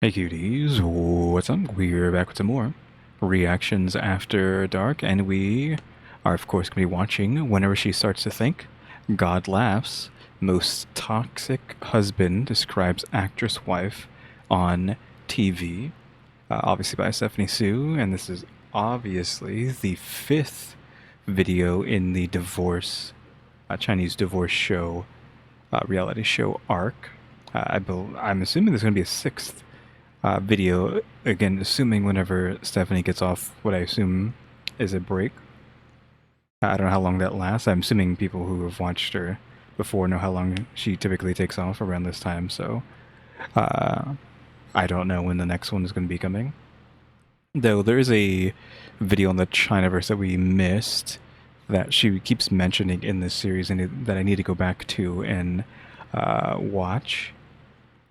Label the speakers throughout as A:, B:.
A: Hey cuties, what's up? We're back with some more reactions after dark, and we are of course going to be watching Whenever She Starts to Think, God Laughs, Most Toxic Husband Describes Actress Wife on TV, obviously by Stephanie Sue, and this is obviously the fifth video in the Chinese divorce show, reality show arc. I'm assuming there's going to be a sixth video, again, assuming whenever Stephanie gets off what I assume is a break. I don't know how long that lasts. I'm assuming people who have watched her before know how long she typically takes off around this time, so I don't know when the next one is going to be coming. Though there is a video on the Chinaverse that we missed that she keeps mentioning in this series and that I need to go back to and watch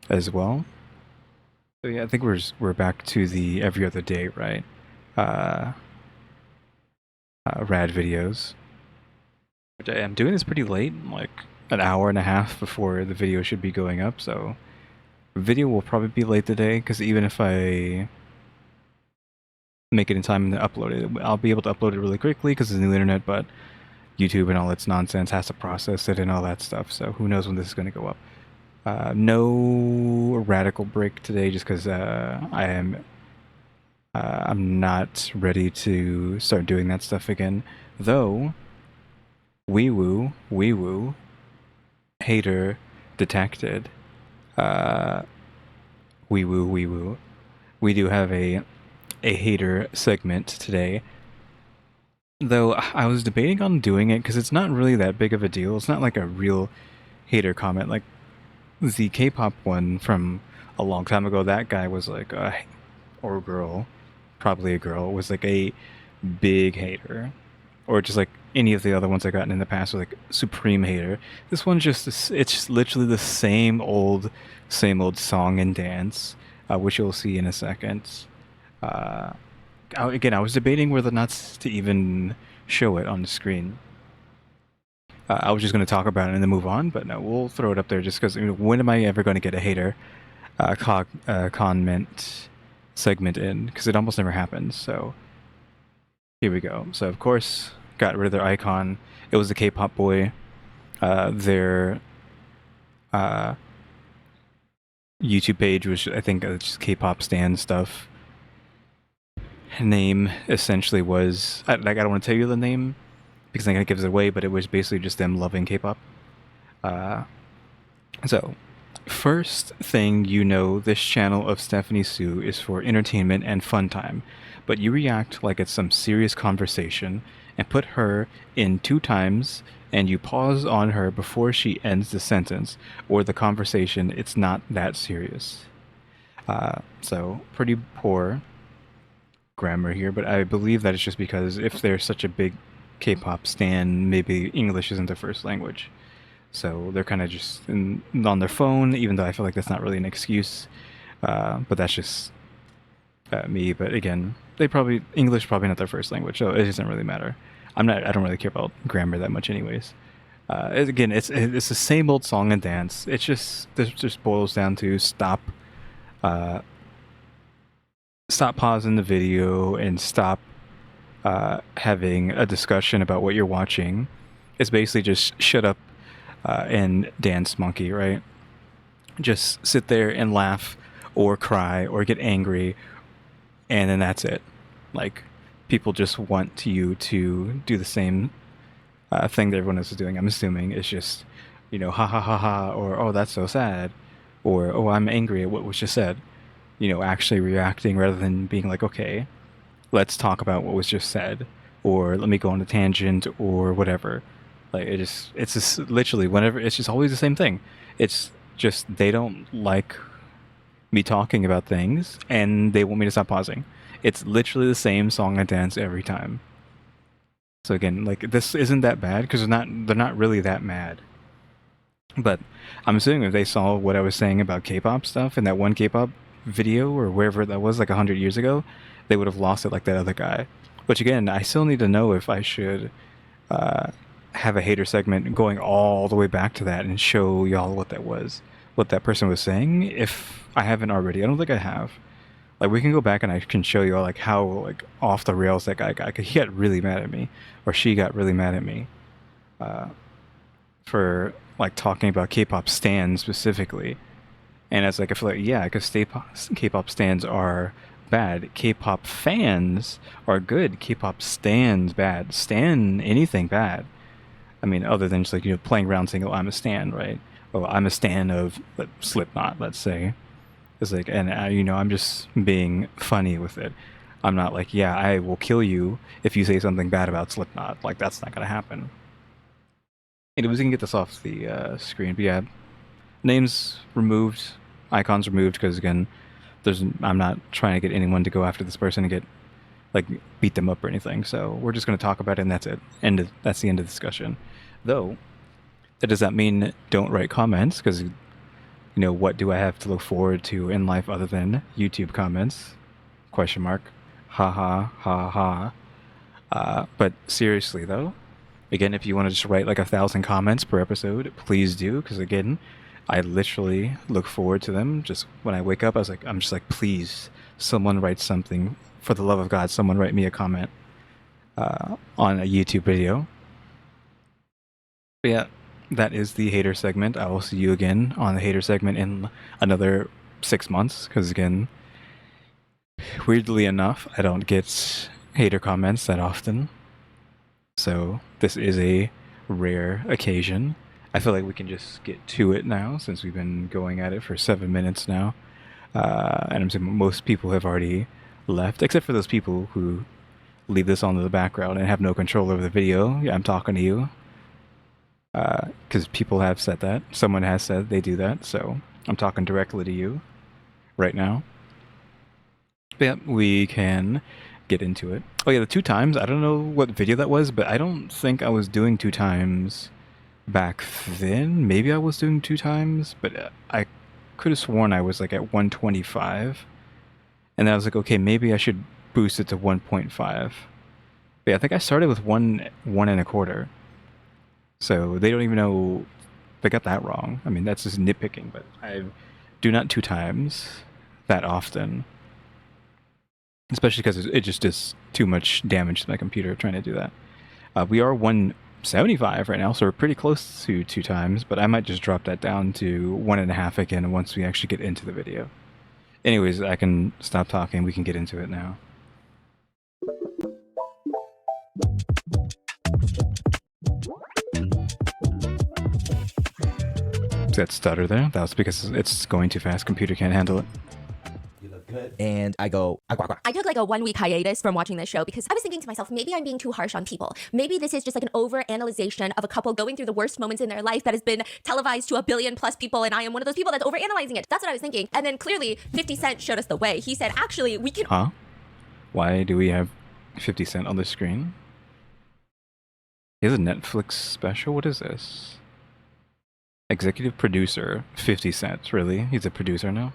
A: as well. So yeah, I think we're back to the every other day, right? Rad videos. Which I am doing this pretty late, like an hour and a half before the video should be going up, so video will probably be late today, because even if I make it in time to upload it, I'll be able to upload it really quickly because it's the new internet, but YouTube and all its nonsense has to process it and all that stuff, so who knows when this is going to go up. No radical break today, just because I'm not ready to start doing that stuff again. Though, wee woo, hater detected. Wee woo. We do have a hater segment today. Though I was debating on doing it because it's not really that big of a deal. It's not like a real hater comment. Like the K-pop one from a long time ago, that guy was like, or girl, probably a girl, was like a big hater. Or just like any of the other ones I gotten in the past were like supreme hater. This one's just, it's just literally the same old song and dance, which you'll see in a second. Again, I was debating whether or not to even show it on the screen. I was just going to talk about it and then move on, but no, we'll throw it up there just because, when am I ever going to get a hater comment segment in? Because it almost never happens, so here we go. So, of course, got rid of their icon. It was the K-pop boy. Their YouTube page was, I think, just K-pop stan stuff. Name essentially was, I don't want to tell you the name because I think it gives it away, but it was basically just them loving K-pop. So, first thing you know, this channel of Stephanie Sue is for entertainment and fun time, but you react like it's some serious conversation and put her in 2 times and you pause on her before she ends the sentence or the conversation. It's not that serious. So, pretty poor grammar here, but I believe that it's just because if they're such a big K-pop stan, maybe English isn't their first language. So they're kind of just on their phone, even though I feel like that's not really an excuse. But that's just me. But again, English probably not their first language, so it doesn't really matter. I don't really care about grammar that much, anyways. Again, it's the same old song and dance. This just boils down to stop pausing the video and stop having a discussion about what you're watching. It's basically just shut up and dance, monkey, right? Just sit there and laugh or cry or get angry, and then that's it. Like, people just want you to do the same thing that everyone else is doing. I'm assuming it's just, ha ha ha ha, or oh, that's so sad, or oh, I'm angry at what was just said. Actually reacting rather than being like, okay, let's talk about what was just said, or let me go on a tangent, or whatever. Like, it's just literally whenever, it's just always the same thing. It's just they don't like me talking about things, and they want me to stop pausing. It's literally the same song and dance every time. So again, like, this isn't that bad because they're not really that mad. But I'm assuming if they saw what I was saying about K-pop stuff in that one K-pop video or wherever that was, like 100 years ago, they would have lost it like that other guy. Which again, I still need to know if I should have a hater segment going all the way back to that and show y'all what that was. what that person was saying if I haven't already. I don't think I have. Like, we can go back and I can show you all, like, how, like, off the rails that guy got. 'Cause he got really mad at me, or she got really mad at me, for, like, talking about K-pop stans specifically. And it's like, I feel like, yeah, because K-pop stans are bad. K-pop fans are good. K-pop stans bad. Stan anything bad. I mean, other than just, like, playing around saying, oh, I'm a stan, right? Oh, I'm a stan of Slipknot, let's say. It's like, and I'm just being funny with it. I'm not like, yeah, I will kill you if you say something bad about Slipknot. Like, that's not gonna happen. Anyways, we can get this off the screen. But yeah, names removed, icons removed, because again, I'm not trying to get anyone to go after this person and get, like, beat them up or anything. So we're just gonna talk about it, and that's it. That's the end of the discussion. Though, that does not mean don't write comments, because what do I have to look forward to in life other than YouTube comments? Question mark. Ha ha ha ha. But seriously though, again, if you want to just write like 1,000 comments per episode, please do, because again, I literally look forward to them. Just when I wake up, I'm just like, please, someone write something. For the love of God, someone write me a comment on a YouTube video. But yeah, that is the hater segment. I will see you again on the hater segment in another 6 months, because again, weirdly enough, I don't get hater comments that often. So this is a rare occasion. I feel like we can just get to it now, since we've been going at it for 7 minutes now. And I'm assuming most people have already left, except for those people who leave this on in the background and have no control over the video. Yeah, I'm talking to you. Because people have said that. Someone has said they do that, so I'm talking directly to you right now. But yeah, we can get into it. Oh yeah, the 2 times, I don't know what video that was, but I don't think I was doing 2 times back then. Maybe I was doing 2 times, but I could have sworn I was like at 125. And then I was like, okay, maybe I should boost it to 1.5. But yeah, I think I started with 1.25. So they don't even know they got that wrong. I mean, that's just nitpicking, but I do not 2 times that often. Especially because it just does too much damage to my computer trying to do that. We are 175 right now, so we're pretty close to 2 times, but I might just drop that down to 1.5 again once we actually get into the video. Anyways, I can stop talking, we can get into it now. That stutter there, that was because it's going too fast. Computer can't handle it.
B: You look good. And I go, I
C: took like a 1 week hiatus from watching this show because I was thinking to myself, maybe I'm being too harsh on people. Maybe this is just like an over-analyzation of a couple going through the worst moments in their life that has been televised to 1 billion plus people, and I am one of those people that's over-analyzing it. That's what I was thinking. And then clearly 50 Cent showed us the way. He said, actually, we can...
A: Huh? Why do we have 50 Cent on the screen? He has a Netflix special? What is this? Executive producer, 50 Cent. Really? He's a producer now?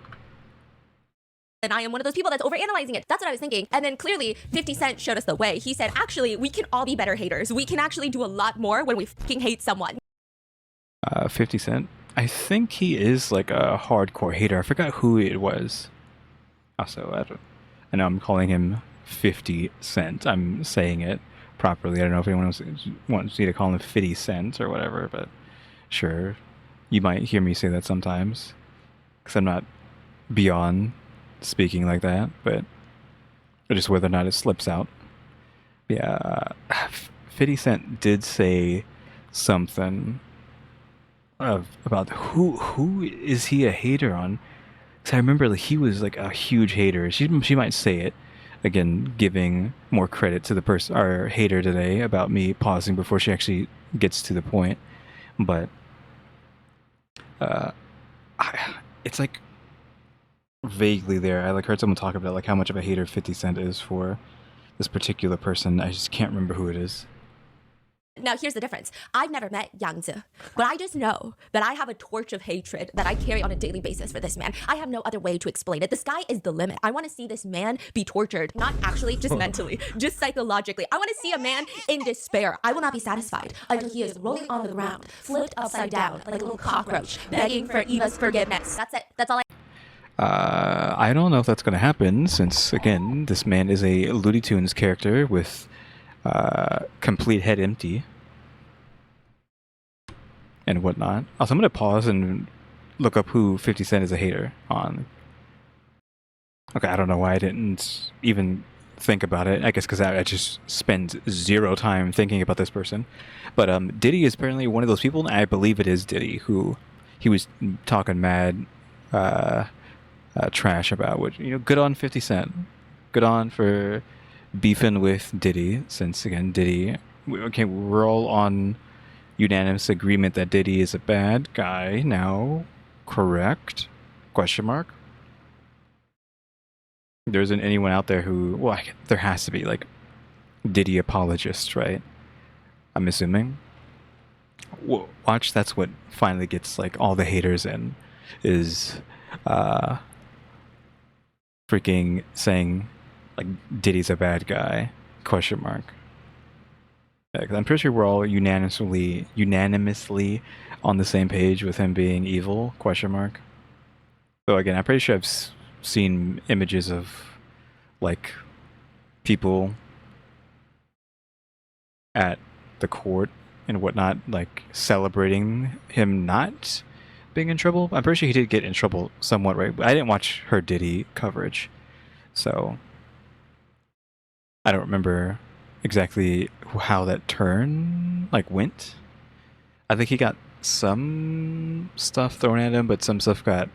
C: And I am one of those people that's over-analyzing it. That's what I was thinking. And then clearly 50 Cent showed us the way. He said, actually, we can all be better haters. We can actually do a lot more when we fucking hate someone.
A: 50 Cent? I think he is like a hardcore hater. I forgot who it was. Also, I know I'm calling him 50 Cent. I'm saying it properly. I don't know if anyone wants me to call him 50 Cent or whatever, but sure. You might hear me say that sometimes, because I'm not beyond speaking like that, but just whether or not it slips out. Yeah, 50 Cent did say something about who is he a hater on? Because I remember like, he was like a huge hater. She might say it again, giving more credit to the person, our hater today, about me pausing before she actually gets to the point, but. It's like vaguely there. I like heard someone talk about like how much of a hater 50 Cent is for this particular person. I just can't remember who it is.
C: Now, here's the difference. I've never met Yangzi, but I just know that I have a torch of hatred that I carry on a daily basis for this man. I have no other way to explain it. The sky is the limit. I want to see this man be tortured, not actually just mentally, just psychologically. I want to see a man in despair. I will not be satisfied until he is rolling on the ground, flipped upside down like a little cockroach, begging for Eva's forgiveness. That's it. That's all
A: I don't know if that's going to happen, since, again, this man is a Looney Tunes character with complete head empty and whatnot. Also, I'm going to pause and look up who 50 Cent is a hater on. Okay, I don't know why I didn't even think about it. I guess because I just spend zero time thinking about this person. But Diddy is apparently one of those people, and I believe it is Diddy, who he was talking mad trash about, which, you know, good on 50 Cent. Good on for beefing with Diddy, since, again, Diddy, okay, we're all on unanimous agreement that Diddy is a bad guy now, correct? Question mark? There isn't anyone out there who, well, there has to be, like, Diddy apologists, right? I'm assuming. Watch, that's what finally gets, like, all the haters in, is freaking saying, like, Diddy's a bad guy, question mark. Yeah, 'cause I'm pretty sure we're all unanimously on the same page with him being evil, question mark. So again, I'm pretty sure I've seen images of, like, people at the court and whatnot, like, celebrating him not being in trouble. I'm pretty sure he did get in trouble somewhat, right? But I didn't watch her Diddy coverage, so I don't remember exactly how that turn, like, went. I think he got some stuff thrown at him, but some stuff got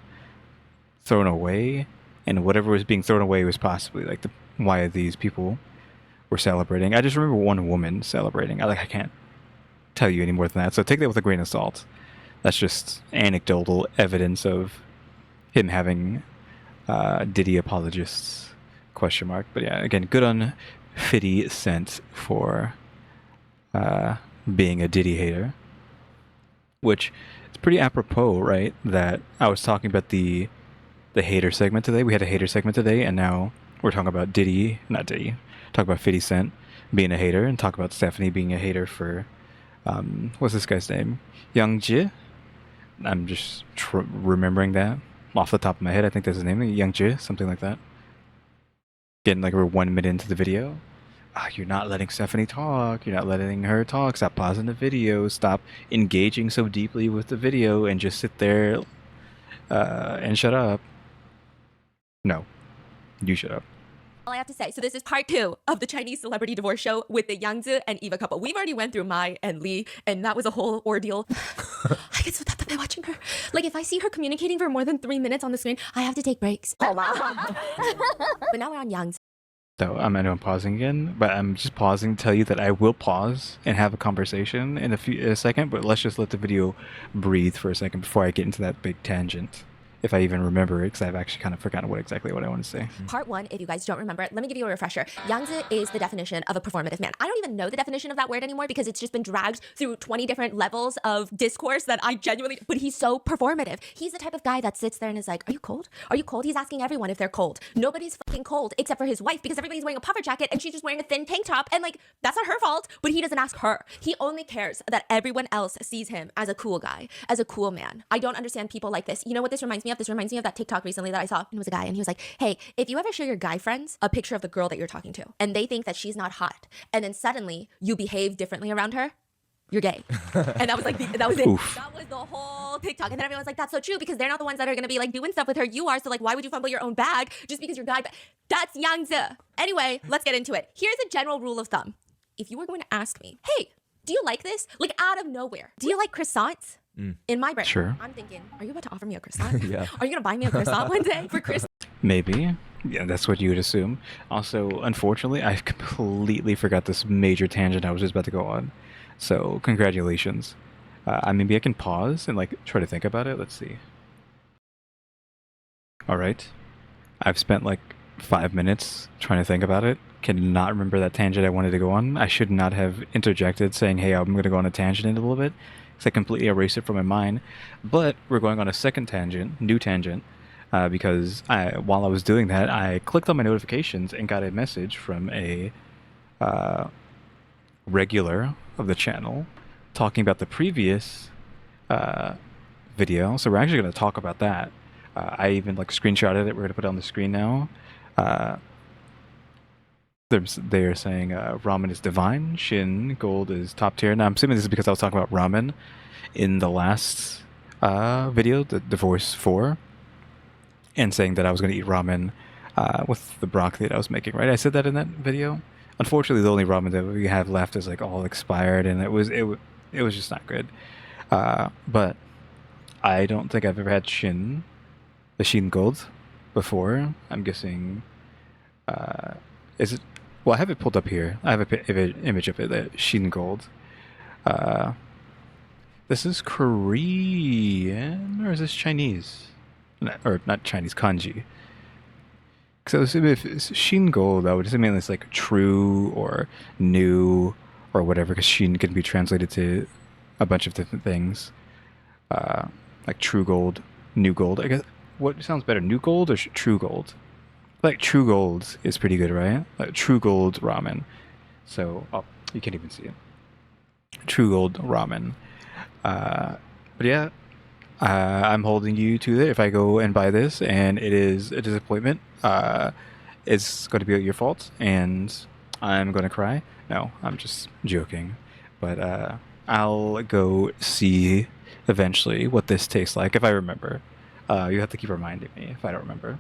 A: thrown away, and whatever was being thrown away was possibly, like, why these people were celebrating. I just remember one woman celebrating. I can't tell you any more than that, so take that with a grain of salt. That's just anecdotal evidence of him having Diddy apologists, question mark. But yeah, again, good on 50 Cent for being a Diddy hater, which is pretty apropos, right? That I was talking about the hater segment today. We had a hater segment today, and now we're talking about talk about 50 Cent being a hater, and talk about Stephanie being a hater for what's this guy's name? Youngji. I'm just remembering that off the top of my head. I think that's his name, Youngji, something like that. Getting, like, we're 1 minute into the video. You're not letting Stephanie talk. You're not letting her talk. Stop pausing the video. Stop engaging so deeply with the video and just sit there and shut up. No, you shut up.
C: all I have to say. So this is part 2 of the Chinese celebrity divorce show with the Yangzi and Eva couple. We've already went through Mai and Lee, and that was a whole ordeal. I get so tapped up by watching her. Like, if I see her communicating for more than 3 minutes on the screen, I have to take breaks. But now we're on Yangzi.
A: So I know I'm pausing again, but I'm just pausing to tell you that I will pause and have a conversation in a second, but let's just let the video breathe for a second before I get into that big tangent. If I even remember it, because I've actually kind of forgotten exactly what I want to say.
C: Part 1, if you guys don't remember it, let me give you a refresher. Yangzi is the definition of a performative man. I don't even know the definition of that word anymore because it's just been dragged through 20 different levels of discourse that I genuinely, but he's so performative. He's the type of guy that sits there and is like, are you cold? Are you cold? He's asking everyone if they're cold. Nobody's fucking cold except for his wife because everybody's wearing a puffer jacket and she's just wearing a thin tank top, and like, that's not her fault, but he doesn't ask her. He only cares that everyone else sees him as a cool guy, as a cool man. I don't understand people like this. You know what this reminds me of? This reminds me of that TikTok recently that I saw. It was a guy and he was like, hey, if you ever show your guy friends a picture of the girl that you're talking to and they think that she's not hot, and then suddenly you behave differently around her, you're gay. And that was like, that was it.
A: Oof.
C: That was the whole TikTok. And then everyone's like, that's so true because they're not the ones that are going to be like doing stuff with her. You are. So like, why would you fumble your own bag just because you're guy? That's Yangzi. Anyway, let's get into it. Here's a general rule of thumb. If you were going to ask me, hey, do you like this? Like, out of nowhere, do you like croissants? In my brain,
A: Sure.
C: I'm thinking, are you about to offer me a croissant?
B: Yeah.
C: Are you going to buy me a croissant one day for Christmas?
A: Maybe. Yeah, that's what you would assume. Also, unfortunately, I completely forgot this major tangent I was just about to go on. So, congratulations. Maybe I can pause and like try to think about it. Let's see. All right. I've spent like 5 minutes trying to think about it. cannot remember that tangent I wanted to go on. I should not have interjected saying, hey, I'm going to go on a tangent in a little bit, because I completely erased it from my mind. But we're going on a second tangent, new tangent, because while I was doing that, I clicked on my notifications and got a message from a regular of the channel talking about the previous video. So we're actually going to talk about that. I even like screenshotted it. We're going to put it on the screen now. They're saying ramen is divine, Shin Gold is top tier. Now I'm assuming this is because I was talking about ramen in the last video, the Divorce 4, and saying that I was going to eat ramen with the broccoli that I was making, right? I said that in that video. Unfortunately, the only ramen that we have left is like all expired, and it was just not good. But I don't think I've ever had the Shin Gold before. I'm guessing, is it? Well, I have it pulled up here. I have an image of it, the Shin Gold. This is Korean, or is this Chinese? Or not Chinese, kanji. So if it's Shin Gold, I would assume it's like true or new or whatever, because Shin can be translated to a bunch of different things. Like true gold, new gold. I guess what sounds better, new gold or true gold? Like true gold is pretty good, right? Like true gold ramen. So, oh, you can't even see it. True gold ramen. But yeah, I'm holding you to it. If I go and buy this and it is a disappointment, it's going to be your fault and I'm going to cry. No, I'm just joking. But I'll go see eventually what this tastes like if I remember. You have to keep reminding me if I don't remember.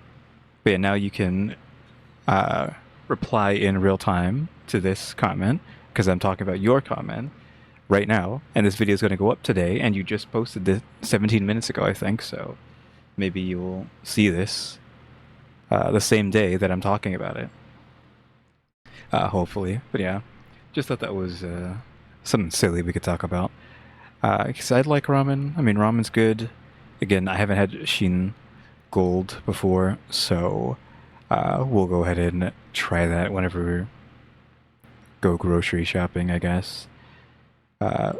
A: But yeah, now you can reply in real time to this comment, because I'm talking about your comment right now, and this video is going to go up today, and you just posted this 17 minutes ago, I think, so maybe you'll see this the same day that I'm talking about it. Hopefully. But yeah, just thought that was something silly we could talk about. Because I like ramen. I mean, ramen's good. Again, I haven't had Shin Gold before, so we'll go ahead and try that whenever we go grocery shopping, I guess.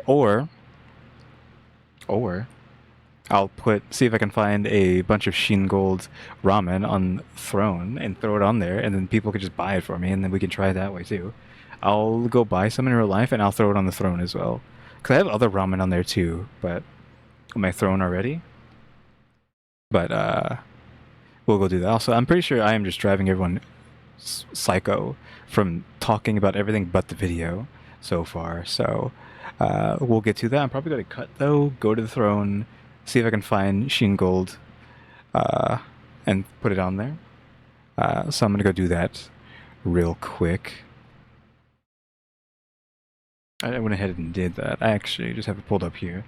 A: Or I'll see if I can find a bunch of Shin Gold ramen on Throne and throw it on there, and then people could just buy it for me, and then we can try it that way too. I'll go buy some in real life, and I'll throw it on the Throne as well. Because I have other ramen on there too, but on my Throne already. But we'll go do that. Also, I'm pretty sure I am just driving everyone psycho from talking about everything but the video so far. So we'll get to that. I'm probably going to cut though, go to the Throne, see if I can find Shin Gold, and put it on there. So I'm going to go do that real quick. I went ahead and did that. I actually just have it pulled up here.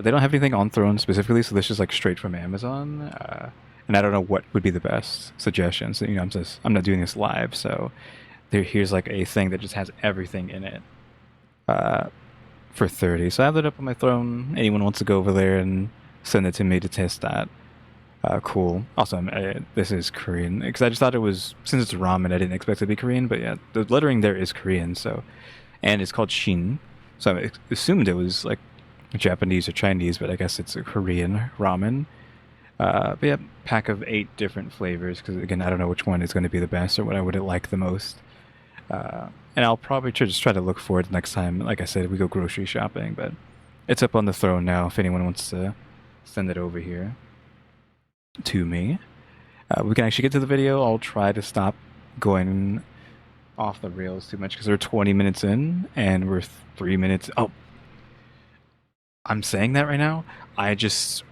A: They don't have anything on Throne specifically, so this is like straight from Amazon. And I don't know what would be the best suggestions. You know, I'm not doing this live, so here's like a thing that just has everything in it for 30. So I have it up on my Throne. Anyone wants to go over there and send it to me to test that? Cool. Also, this is Korean, because I just thought it was, since it's ramen, I didn't expect it to be Korean, but yeah, the lettering there is Korean, so, and it's called Shin, so I assumed it was like Japanese or Chinese, but I guess it's a Korean ramen. But yeah, pack of 8 different flavors, because again, I don't know which one is going to be the best or what I would like the most. And I'll probably just try to look for it next time, like I said, we go grocery shopping, but it's up on the Throne now if anyone wants to send it over here to me. We can actually get to the video. I'll try to stop going off the rails too much, because we're 20 minutes in and we're 3 minutes. Oh, I'm saying that right now. I just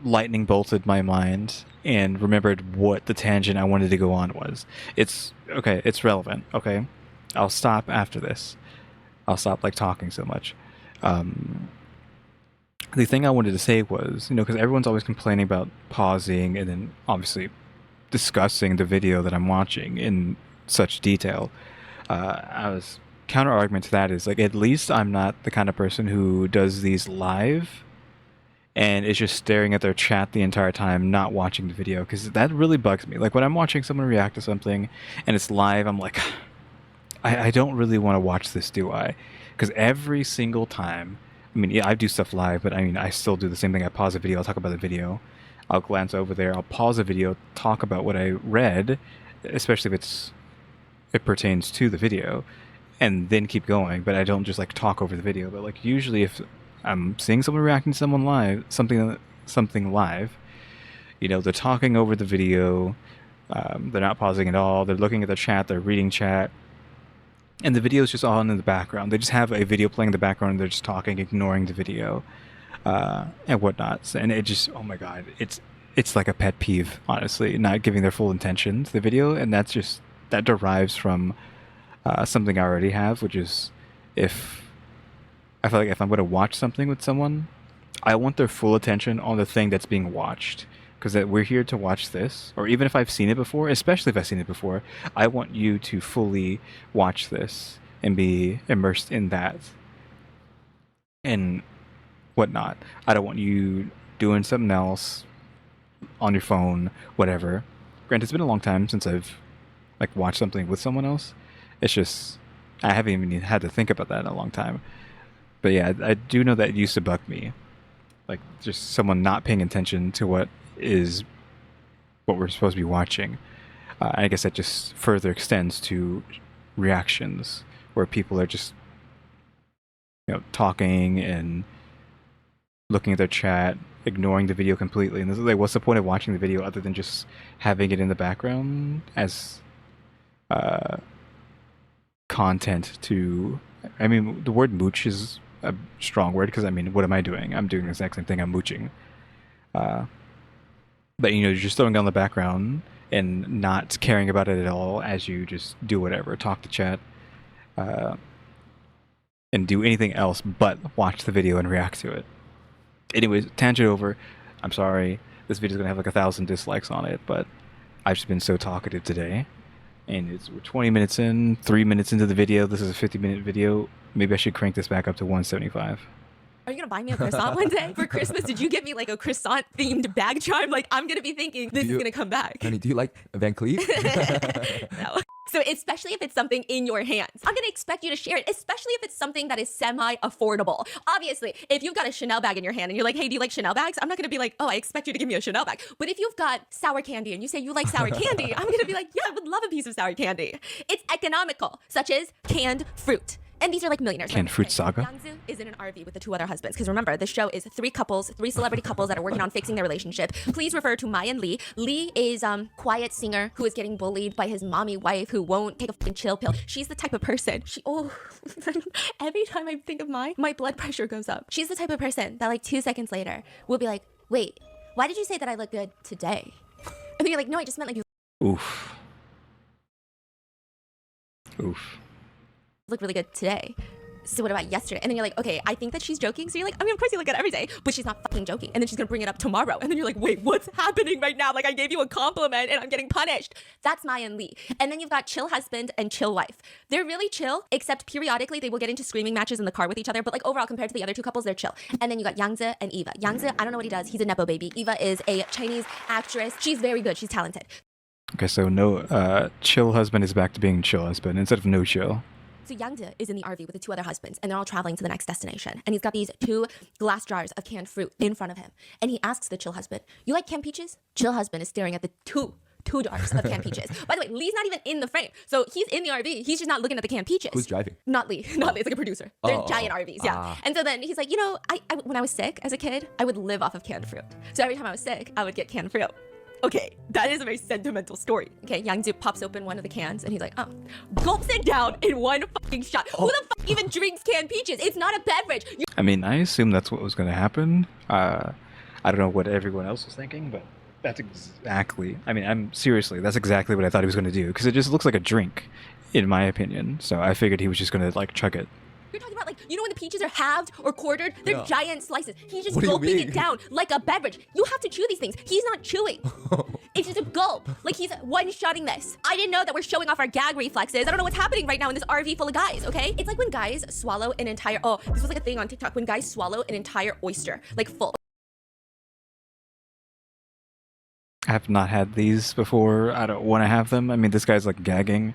A: lightning bolted my mind and remembered what the tangent I wanted to go on was. It's okay. It's relevant. Okay, I'll stop after this. I'll stop like talking so much. The thing I wanted to say was, because everyone's always complaining about pausing and then obviously discussing the video that I'm watching in such detail. I was counter argument to that is like, at least I'm not the kind of person who does these live and is just staring at their chat the entire time, not watching the video, because that really bugs me. Like when I'm watching someone react to something and it's live, I'm like, I don't really want to watch this, do I? Because every single time, I mean, yeah, I do stuff live, but I mean, I still do the same thing. I pause a video, I'll talk about the video, I'll glance over there, I'll pause a video, talk about what I read, especially if it pertains to the video, and then keep going. But I don't just like talk over the video. But like usually, if I'm seeing someone reacting to someone live, something live, they're talking over the video, they're not pausing at all, they're looking at the chat, they're reading chat, and the video is just on in the background. They just have a video playing in the background, and they're just talking, ignoring the video, and whatnot. And it just, oh my god, it's like a pet peeve, honestly, not giving their full attention to the video, and that derives from something I already have, which is I feel like if I'm going to watch something with someone, I want their full attention on the thing that's being watched. Because we're here to watch this, or even if I've seen it before, especially if I've seen it before, I want you to fully watch this and be immersed in that and whatnot. I don't want you doing something else on your phone, whatever. Granted, it's been a long time since I've like watched something with someone else. It's just I haven't even had to think about that in a long time. But yeah, I do know that it used to bug me, like just someone not paying attention to what we're supposed to be watching. I guess that just further extends to reactions where people are just talking and looking at their chat, ignoring the video completely. And this is like, what's the point of watching the video other than just having it in the background as content to... I mean, the word mooch is a strong word, because I mean, what am I doing? I'm doing the exact same thing. I'm mooching. But you're just throwing it on the background and not caring about it at all as you just do whatever, talk to chat, and do anything else but watch the video and react to it. Anyways, tangent over. I'm sorry. This video's gonna have like 1,000 dislikes on it, but I've just been so talkative today. And we're 20 minutes in, 3 minutes into the video. This is a 50-minute video. Maybe I should crank this back up to 175.
C: Are you gonna buy me a croissant one day for Christmas? Did you get me like a croissant themed bag charm? Like I'm gonna be thinking this is gonna come back.
B: Honey, do you like Van Cleef?
C: No. So especially if it's something in your hands, I'm gonna expect you to share it, especially if it's something that is semi-affordable. Obviously, if you've got a Chanel bag in your hand and you're like, hey, do you like Chanel bags? I'm not gonna be like, oh, I expect you to give me a Chanel bag. But if you've got sour candy and you say you like sour candy, I'm gonna be like, yeah, I would love a piece of sour candy. It's economical, such as canned fruit. And these are like millionaires.
A: Canned Fruit Saga?
C: Yangzu is in an RV with the 2 other husbands. Because remember, the show is 3 celebrity couples that are working on fixing their relationship. Please refer to Mai and Lee. Lee is quiet singer who is getting bullied by his mommy wife who won't take a fucking chill pill. She's the type of person, every time I think of Mai, my blood pressure goes up. She's the type of person that like 2 seconds later will be like, wait, why did you say that I look good today? And then you're like, no, I just meant like you
A: Oof.
C: look really good today. So what about yesterday? And then you're like, okay, I think that she's joking. So you're like, I mean, of course you look good every day, but she's not fucking joking. And then she's gonna bring it up tomorrow. And then you're like, wait, what's happening right now? Like I gave you a compliment and I'm getting punished. That's Maya and Lee. And then you've got chill husband and chill wife. They're really chill, except periodically they will get into screaming matches in the car with each other. But like overall, compared to the other 2 couples, they're chill. And then you got Yangzi and Eva. Yangzi, I don't know what he does. He's a Nepo baby. Eva is a Chinese actress. She's very good. She's talented.
A: Okay, so no, chill husband is back to being chill husband instead of no chill.
C: So Yangde is in the RV with the 2 other husbands, and they're all traveling to the next destination. And he's got these 2 glass jars of canned fruit in front of him. And he asks the chill husband, you like canned peaches? Chill husband is staring at the two jars of canned peaches. By the way, Lee's not even in the frame. So he's in the RV. He's just not looking at the canned peaches.
B: Who's driving?
C: Not Lee. Not Lee. It's like a producer. They're giant RVs, yeah. And so then he's like, I when I was sick as a kid, I would live off of canned fruit. So every time I was sick, I would get canned fruit. Okay, that is a very sentimental story. Okay, Yangzi pops open one of the cans and he's like, gulps it down in one fucking shot. Who the fuck even drinks canned peaches? It's not a beverage.
A: I mean, I assume that's what was going to happen. I don't know what everyone else was thinking, but that's exactly, seriously, that's exactly what I thought he was going to do. Because it just looks like a drink, in my opinion. So I figured he was just going to, like, chug it.
C: You're talking about like, when the peaches are halved or quartered, they're giant slices. He's just
B: What do you
C: gulping
B: mean?
C: it down like a beverage. You have to chew these things. He's not chewing. It's just a gulp. Like he's one-shotting this. I didn't know that we're showing off our gag reflexes. I don't know what's happening right now in this RV full of guys, okay? It's like when guys swallow an entire, this was like a thing on TikTok, when guys swallow an entire oyster, like full.
A: I have not had these before. I don't want to have them. I mean, this guy's like gagging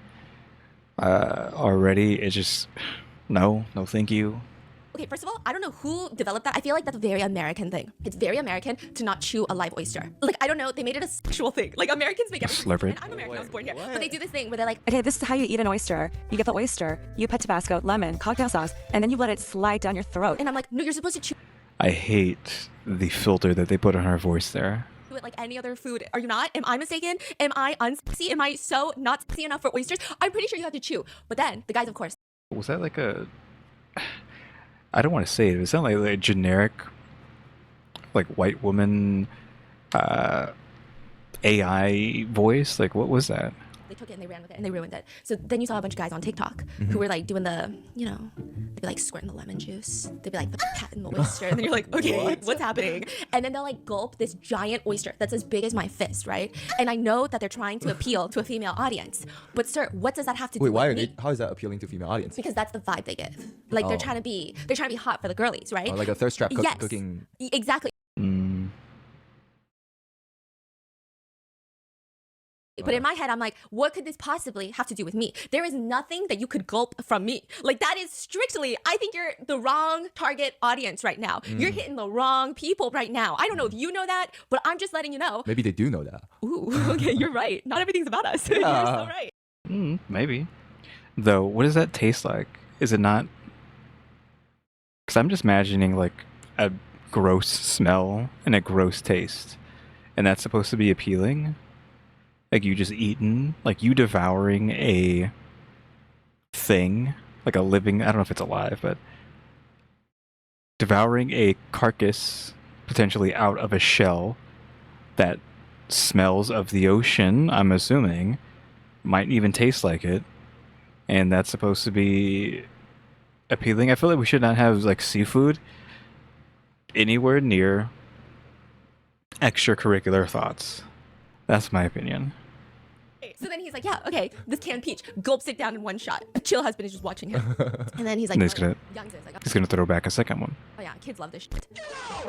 A: already. It's just no, thank you.
C: Okay, first of all, I don't know who developed that. I feel like that's a very American thing. It's very American to not chew a live oyster. Like, I don't know, they made it a sexual thing. Like, Americans make everything.
A: Slurp it.
C: And I'm American, I was born here. But they do this thing where they're like,
D: Okay, this is how you eat an oyster. You get the oyster, you put Tabasco, lemon, cocktail sauce, and then you let it slide down your throat.
C: and I'm like, no, you're supposed to chew
A: I hate the filter that they put on her voice there.
C: it like any other food. Are you not? Am I mistaken? Am I unsexy? Am I so not sexy enough for oysters? I'm pretty sure you have to chew. But then, the guys, of course,
A: Was that like a? I don't want to say it. It sounded like a generic, like white woman, AI voice. Like what was that?
C: they took it and they ran with it and they ruined it. So then you saw a bunch of guys on TikTok who were like doing the, you know, they'd be like squirting the lemon juice. They'd be like patting the oyster. And then you're like, okay, what's happening? And then they'll like gulp this giant oyster that's as big as my fist, right? And I know that they're trying to appeal to a female audience. But sir, what does that have to do
B: Wait, why
C: with
B: are
C: me?
B: they, how is that appealing to female audience?
C: Because that's the vibe they give. Like they're trying to be hot for the girlies, right?
B: Oh, like a thirst trap
C: Yes.
B: cooking.
C: Exactly.
A: Mm.
C: But in my head, I'm like, what could this possibly have to do with me? There is nothing that you could gulp from me. Like, that is strictly, I think you're the wrong target audience right now. You're hitting the wrong people right now. I don't know if you know that, but I'm just letting you know.
B: Maybe they do know that.
C: Ooh, okay, you're right. Not everything's about us. You're so right.
A: Maybe. Though, what does that taste like? Is it not? Because I'm just imagining like a gross smell and a gross taste, and that's supposed to be appealing. Like you just eating, like you devouring a thing, like a living, I don't know if it's alive, but devouring a carcass potentially out of a shell that smells of the ocean, I'm assuming, might even taste like it. And that's supposed to be appealing. I feel like we should not have like seafood anywhere near extracurricular thoughts. That's my opinion.
C: So then he's like, yeah, okay, this canned peach, gulps it down in one shot. A chill husband is just watching him. And then he's like,
A: And he's gonna-
C: Young's like,
A: He's gonna throw back a second one.
C: oh yeah, kids love this shit.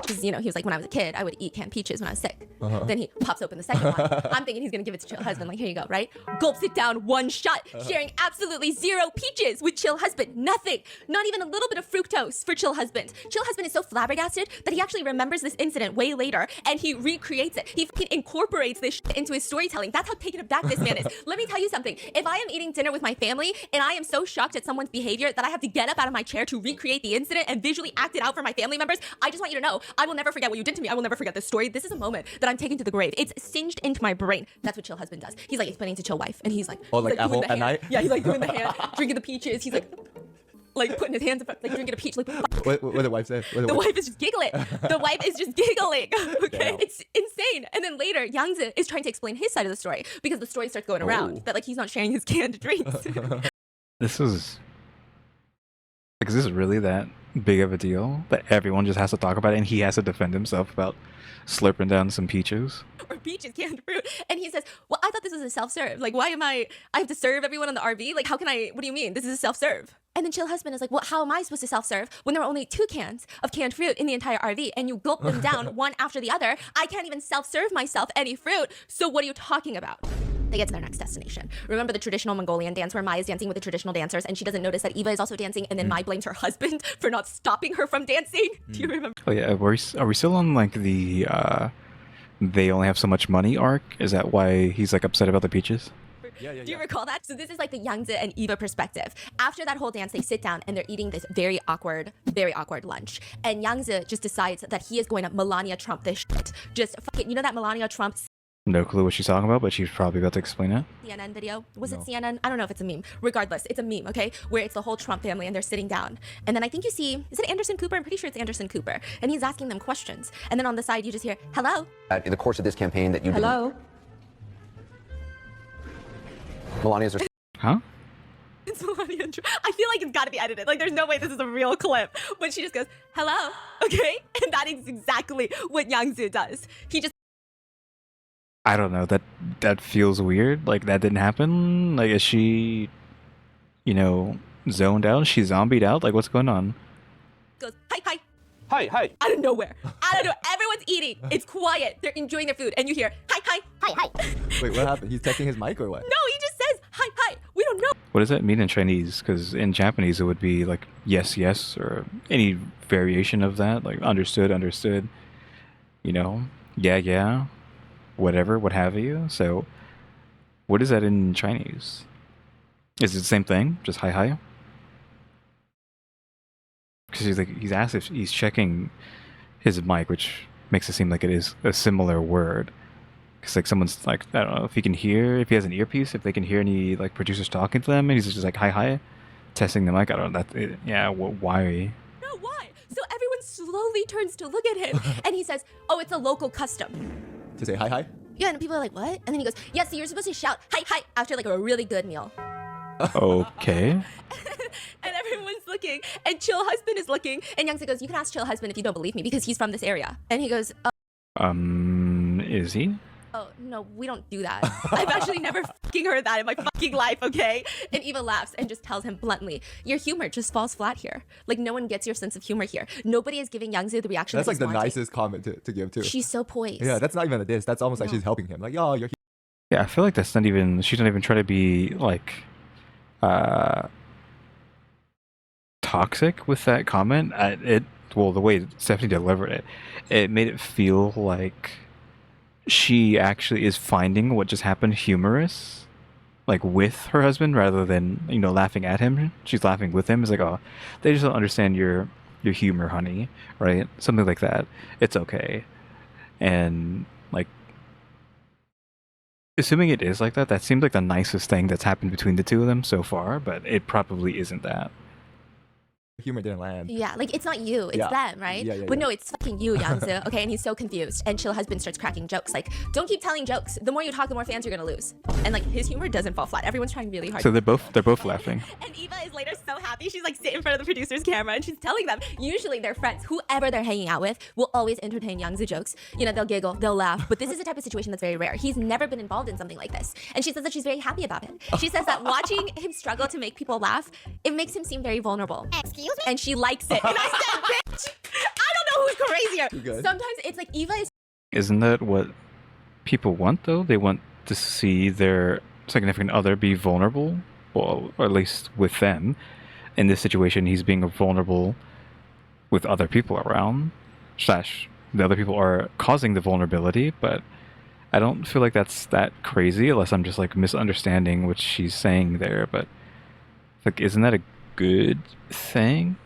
C: Because, you know, he was like, when I was a kid, I would eat canned peaches when I was sick. Then he pops open the second one. I'm thinking he's gonna give it to chill husband, like, here you go, right? Gulps it down one shot, sharing absolutely zero peaches with chill husband. Nothing. Not even a little bit of fructose for chill husband. Chill husband is so flabbergasted that he actually remembers this incident way later and he recreates it. He fucking incorporates this shit into his storytelling. That's how taken aback this man is. Let me tell you something. If I am eating dinner with my family and I am so shocked at someone's behavior that I have to get up out of my chair to recreate the incident and visually act it out for my family members, I just want you to know, I will never forget what you did to me. I will never forget this story. This is a moment that I'm taking to the grave. It's singed into my brain. That's what chill husband does. He's like explaining to chill wife and he's like,
B: Oh, like at
C: doing
B: home
C: the
B: at
C: hand.
B: night?
C: Yeah, he's like doing the hand, drinking the peaches. He's like putting his hands in front, like drinking a peach. Like,
B: What the wife said?
C: the wife is just giggling. The wife is just giggling. Okay,
B: Damn.
C: it's insane. And then later, Yangzi is trying to explain his side of the story because the story starts going around that like he's not sharing his canned drinks.
A: This is really that big of a deal that everyone just has to talk about it and he has to defend himself about slurping down some peaches?
C: Or peaches, canned fruit. And he says, well, I thought this was a self-serve. Like, why am I have to serve everyone on the RV? Like, how can I, what do you mean? This is a self-serve. And then chill husband is like, well, how am I supposed to self-serve when there are only 2 cans of canned fruit in the entire RV and you gulp them down one after the other? I can't even self-serve myself any fruit. So what are you talking about? They get to their next destination. Remember the traditional Mongolian dance where Mai is dancing with the traditional dancers and she doesn't notice that Eva is also dancing and then Mai blames her husband for not stopping her from dancing? Do you remember?
A: Oh yeah, are we still on like the they only have so much money arc? Is that why he's like upset about the peaches?
B: Yeah.
C: Do you recall that? So this is like the Yangzi and Eva perspective. After that whole dance, they sit down and they're eating this very awkward lunch. And Yangzi just decides that he is going to Melania Trump this shit. Just fuck it. You know that Melania Trump
A: No clue what she's talking about, but she's probably about to explain it.
C: CNN video? Was it
B: No.
C: CNN? I don't know if it's a meme. Regardless, it's a meme, okay? Where it's the whole Trump family and they're sitting down. And then I think you see, is it Anderson Cooper? I'm pretty sure it's Anderson Cooper. And he's asking them questions. And then on the side, you just hear, hello?
E: In the course of this campaign that you
D: Hello?
E: Melania's
A: Huh?
C: It's Melania Trump. I feel like it's got to be edited. Like, there's no way this is a real clip. But she just goes, hello? Okay? And that is exactly what Yangzi does. He just
A: I don't know. That feels weird. Like that didn't happen. Like is she, zoned out? Is she zombied out? Like what's going on?
C: goes, hi, hi.
F: hi, hi.
C: Out of nowhere. Out of nowhere. Everyone's eating. It's quiet. They're enjoying their food. And you hear, hi, hi, hi, hi.
B: Wait, what happened? He's testing his mic or what?
C: No, he just says, hi, hi. We don't know.
A: What does that mean in Chinese? Because in Japanese it would be like yes, yes, or any variation of that, like understood, understood. You know, yeah, yeah, whatever, what have you. So, what is that in Chinese? Is it the same thing? Just hi, hi? Because he's asked if he's checking his mic, which makes it seem like it is a similar word. Because like someone's like, I don't know if he can hear, if he has an earpiece, if they can hear any like producers talking to them, and he's just like hi hi, testing the mic. I don't know yeah. Why?
C: No, why? So everyone slowly turns to look at him, and he says, "Oh, it's a local custom."
B: To say hi hi?
C: Yeah, and people are like, "What?" And then he goes, "Yeah, so you're supposed to shout hi hi after like a really good meal."
A: Okay.
C: And everyone's looking, and Chill Husband is looking, and Youngsa goes, "You can ask Chill Husband if you don't believe me because he's from this area." And he goes,
A: Is he?
C: "Oh, no, we don't do that. I've actually never fucking heard that in my fucking life, okay?" And Eva laughs and just tells him bluntly, "Your humor just falls flat here. Like, no one gets your sense of humor here. Nobody is giving Youngsu the reaction
B: That's
C: that
B: like
C: he's
B: the
C: wanting."
B: nicest comment to give too.
C: She's so poised.
B: Yeah, that's not even a diss. That's almost like
C: No.
B: she's helping him. Like, yo, you're
A: Yeah, I feel like that's not even. She's not even trying to be like toxic with that comment. Well, the way Stephanie delivered it, it made it feel like she actually is finding what just happened humorous, like with her husband, rather than laughing at him. She's laughing with him. It's like, oh, they just don't understand your humor, honey, right? Something like that. It's okay, and like. Assuming it is like that, that seems like the nicest thing that's happened between the two of them so far, but it probably isn't that.
B: humor didn't land.
C: Yeah, like it's not you, it's
B: Yeah.
C: them, right?
B: Yeah,
C: But
B: yeah.
C: no, it's fucking you, Yangzu. Okay, and he's so confused. And Chill Husband starts cracking jokes like, "Don't keep telling jokes. The more you talk, the more fans you're gonna lose." And like his humor doesn't fall flat. Everyone's trying really hard.
A: So they're both laughing.
C: And Eva is later so happy. She's like sitting in front of the producer's camera and she's telling them, usually their friends, whoever they're hanging out with, will always entertain Yangzu jokes. They'll giggle, they'll laugh. But this is a type of situation that's very rare. He's never been involved in something like this. And she says that she's very happy about it. She says that watching him struggle to make people laugh, it makes him seem very vulnerable.
G: Excuse me?
C: And she likes it. And I said, bitch, I don't know who's crazier.
B: good.
C: Sometimes it's like Eva is
A: Isn't that what people want, though? They want to see their significant other be vulnerable, well, or at least with them. In this situation, he's being vulnerable with other people around, / the other people are causing the vulnerability, but I don't feel like that's that crazy unless I'm just like misunderstanding what she's saying there, but like, isn't that a good thing?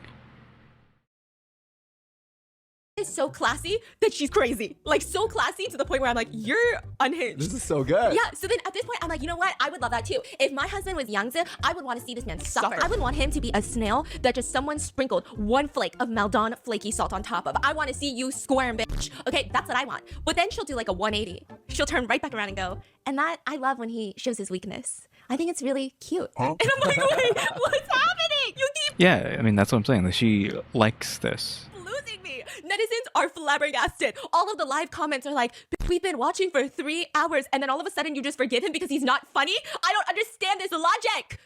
C: so classy that she's crazy. Like so classy to the point where I'm like, you're unhinged.
B: This is so good.
C: Yeah, so then at this point, I'm like, you know what? I would love that too. If my husband was Yangzi, I would want to see this man suffer. I would want him to be a snail that just someone sprinkled one flake of Maldon flaky salt on top of. I want to see you squirm, bitch. Okay, that's what I want. But then she'll do like a 180. She'll turn right back around and go, and that I love when he shows his weakness. I think it's really cute. And I'm like, wait, what's happening? You keep
A: Yeah, I mean, that's what I'm saying. Like, she likes this.
C: losing me. Netizens are flabbergasted. All of the live comments are like, we've been watching for 3 hours and then all of a sudden you just forgive him because he's not funny? I don't understand this logic.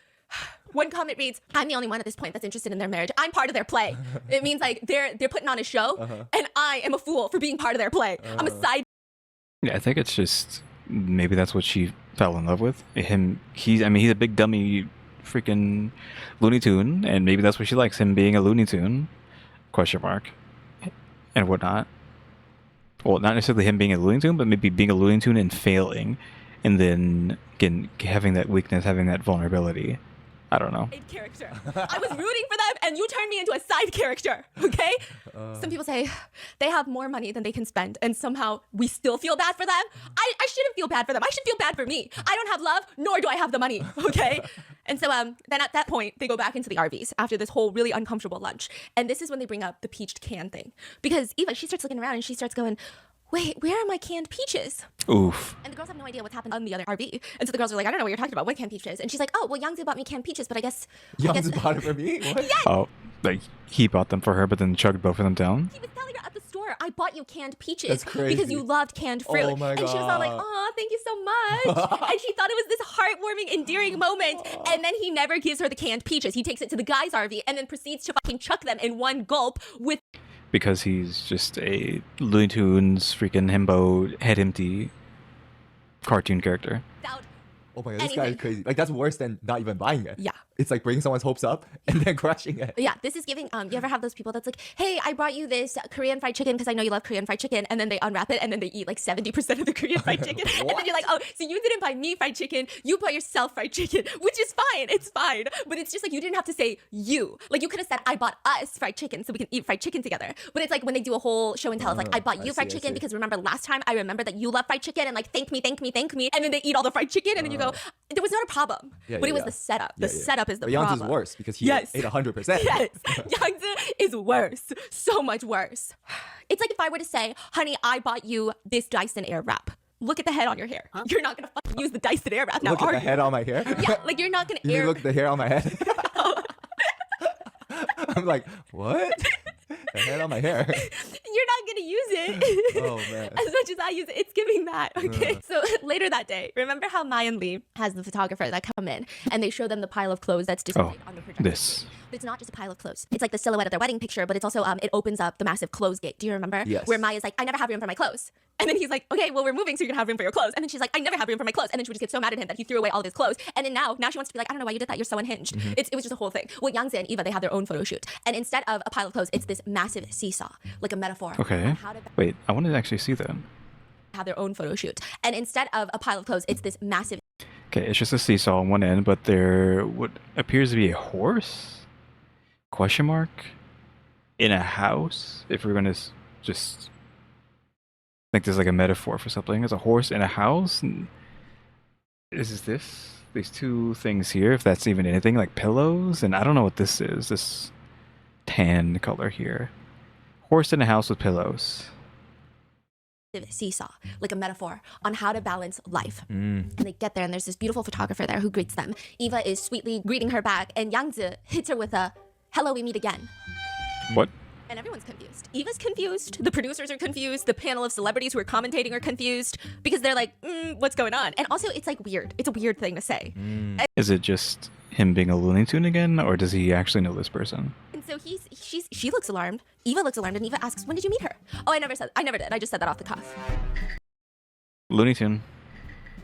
C: One comment reads, I'm the only one at this point that's interested in their marriage. I'm part of their play. It means like they're putting on a show and I am a fool for being part of their play. I'm a side.
A: Yeah, I think it's just maybe that's what she fell in love with. He's a big dummy freaking Looney Tune, and maybe that's what she likes, him being a Looney Tune, ? And whatnot. Well, not necessarily him being a Looney Tune, but maybe being a Looney Tune and failing, and then again having that weakness, having that vulnerability. I don't know.
C: Character. I was rooting for them and you turned me into a side character, okay? Some people say they have more money than they can spend and somehow we still feel bad for them. I shouldn't feel bad for them. I should feel bad for me. I don't have love, nor do I have the money, okay? And so then at that point, they go back into the RVs after this whole really uncomfortable lunch. And this is when they bring up the peached can thing. Because Eva, she starts looking around and she starts going, wait, where are my canned peaches?
A: Oof.
C: And the girls have no idea what's happened on the other RV. And so the girls are like, I don't know what you're talking about. What canned peaches? And she's like, oh, well, Yangzi bought me canned peaches, but I guess...
B: Young's bought it for me? What?
A: Oh, like he bought them for her, but then chugged both of them down.
C: He was telling her at the store, I bought you canned peaches
B: That's crazy.
C: because you loved canned fruit.
B: Oh my
C: and she was all like,
B: God.
C: oh, thank you so much. And she thought it was this heartwarming, endearing moment. And then he never gives her the canned peaches. He takes it to the guy's RV and then proceeds to fucking chuck them in one gulp with...
A: because he's just a Looney Tunes freaking himbo head empty cartoon character.
C: Without
B: Oh my god, this guy is
C: anything.
B: crazy. Like that's worse than not even buying it.
C: Yeah.
B: It's like bringing someone's hopes up and then crushing it.
C: Yeah, this is giving. You ever have those people that's like, hey, I brought you this Korean fried chicken because I know you love Korean fried chicken, and then they unwrap it and then they eat like 70% of the Korean fried chicken, and then you're like, oh, so you didn't buy me fried chicken, you bought yourself fried chicken, which is fine, it's fine, but it's just like you didn't have to say you. Like you could have said, I bought us fried chicken so we can eat fried chicken together. But it's like when they do a whole show and tell, it's like, I bought you fried
B: see, I
C: chicken
B: see.
C: because remember last time I remember that you love fried chicken and like thank me, and then they eat all the fried chicken and then you go, there was not a problem,
B: Yeah,
C: but
B: yeah,
C: it was
B: yeah.
C: the setup.
B: Yeah,
C: The
B: yeah.
C: setup is the
B: But Young's
C: problem.
B: is worse because he
C: Yes.
B: ate 100%.
C: Yes, Yangzi is worse. So much worse. It's like if I were to say, honey, I bought you this Dyson Airwrap. Look at the head on your hair. You're not gonna fucking use the Dyson Airwrap now,
B: Look at
C: are
B: the
C: you?
B: head on my hair.
C: Yeah, like you're not gonna
B: You mean
C: air.
B: look at the hair on my head? I'm like, what? The head on my hair.
C: You're not gonna use it.
B: Oh man.
C: As much as I use it, it's giving that. Okay. So later that day, remember how Mayan Lee has the photographer that come in and they show them the pile of clothes that's displayed on the projector.
A: This.
C: But it's not just a pile of clothes. It's like the silhouette of their wedding picture, but it's also it opens up the massive clothes gate. Do you remember?
B: Yes.
C: Where Maya's like, I never have room for my clothes. And then he's like, okay, well, we're moving, so you're gonna have room for your clothes. And then she's like, I never have room for my clothes. And then she would just get so mad at him that he threw away all of his clothes. And then now she wants to be like, I don't know why you did that. You're so unhinged. It was just a whole thing. Well, Yangzi and Eva, they have their own photo shoot. And instead of a pile of clothes, it's this massive seesaw, like a metaphor.
A: Okay.
C: on how to
A: Wait, I want to actually see that.
C: have their own photo shoot. And instead of a pile of clothes, it's this massive
A: Okay, it's just a seesaw on one end, but there what appears to be a horse? Question mark? In a house? If we're gonna just think there's like a metaphor for something. There's a horse in a house? And is this? These two things here, if that's even anything, like pillows? And I don't know what this is. This tan color here. Horse in a house with pillows.
C: seesaw, like a metaphor on how to balance life.
B: Mm.
C: And they get there, and there's this beautiful photographer there who greets them. Eva is sweetly greeting her back, and Yangzi hits her with a, hello, we meet again.
A: What?
C: And everyone's confused. Eva's confused. The producers are confused. The panel of celebrities who are commentating are confused because they're like, what's going on? And also, it's like weird. It's a weird thing to say.
A: Is it just him being a Looney Tune again, or does he actually know this person?
C: And so she looks alarmed. Eva looks alarmed, and Eva asks, when did you meet her? Oh, I never did. I just said that off the cuff.
A: Looney Tune.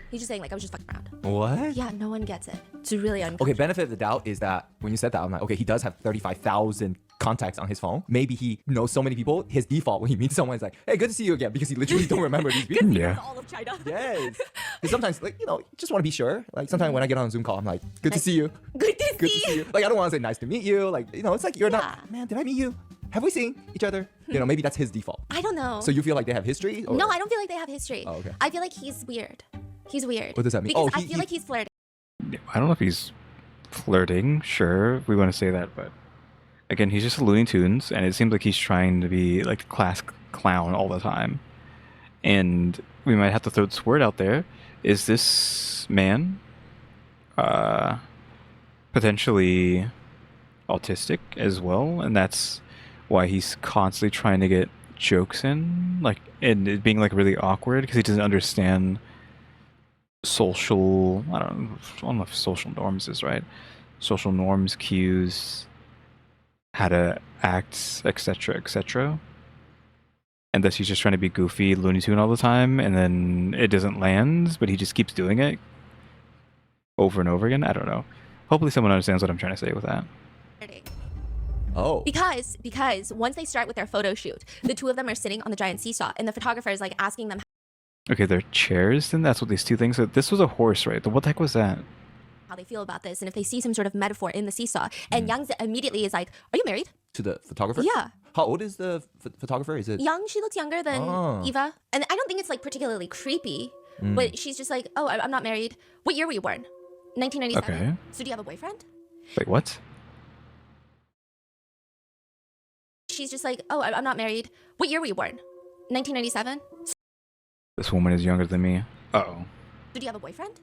C: He's just saying, like, I was just fucking around.
B: What?
C: Yeah, no one gets it. It's really uncomfortable.
B: Okay, benefit of the doubt is that when you said that, I'm like, okay, he does have 35,000 contacts on his phone. Maybe he knows so many people. His default when he meets someone is like, hey, good to see you again, because he literally don't remember these people.
A: Yeah.
C: All of China.
B: Yes. Because sometimes, like, just want to be sure. Like, sometimes when I get on a Zoom call, I'm like, good to see you.
C: Good to
B: Good to
C: see
B: see
C: you.
B: you. Like, I don't want to say nice to meet you. Like, it's like you're
C: Yeah.
B: not, man, did I meet you? Have we seen each other? Maybe that's his default.
C: I don't know.
B: So you feel like they have history? Or?
C: No, I don't feel like they have history.
B: Oh, okay.
C: I feel like he's weird. He's weird.
B: What does that mean?
C: Because
B: Oh,
C: I feel like he's flirting.
A: I don't know if he's flirting, sure, if we want to say that, but again, he's just a Looney Tunes, and it seems like he's trying to be like the class clown all the time. And we might have to throw this word out there. Is this man potentially autistic as well? And that's why he's constantly trying to get jokes in, like, and it being like really awkward because he doesn't understand social, I don't know if social norms is right, social norms, cues, how to act, etc., and thus he's just trying to be goofy Looney Tune all the time, and then it doesn't land, but he just keeps doing it over and over again. I don't know. Hopefully someone understands what I'm trying to say with that.
B: Oh.
C: Because once they start with their photo shoot, the two of them are sitting on the giant seesaw, and the photographer is like asking them
A: Okay, they're chairs, then that's what these two things are. This was a horse, right? What the heck was that?
C: how they feel about this, and if they see some sort of metaphor in the seesaw. And Yangzi immediately is like, "Are you married?"
B: To the photographer?
C: Yeah.
B: How old is the photographer? Is it?
C: Young. She looks younger than
B: Oh.
C: Eva, and I don't think it's like particularly creepy. But she's just like, "Oh, I'm not married. What year were you born? 1997.
A: Okay.
C: So do you have a boyfriend?"
A: Wait, what?
C: She's just like, "Oh, I'm not married. What year were you born? 1997.
A: This woman is younger than me. Uh-oh.
C: So do you have a boyfriend?"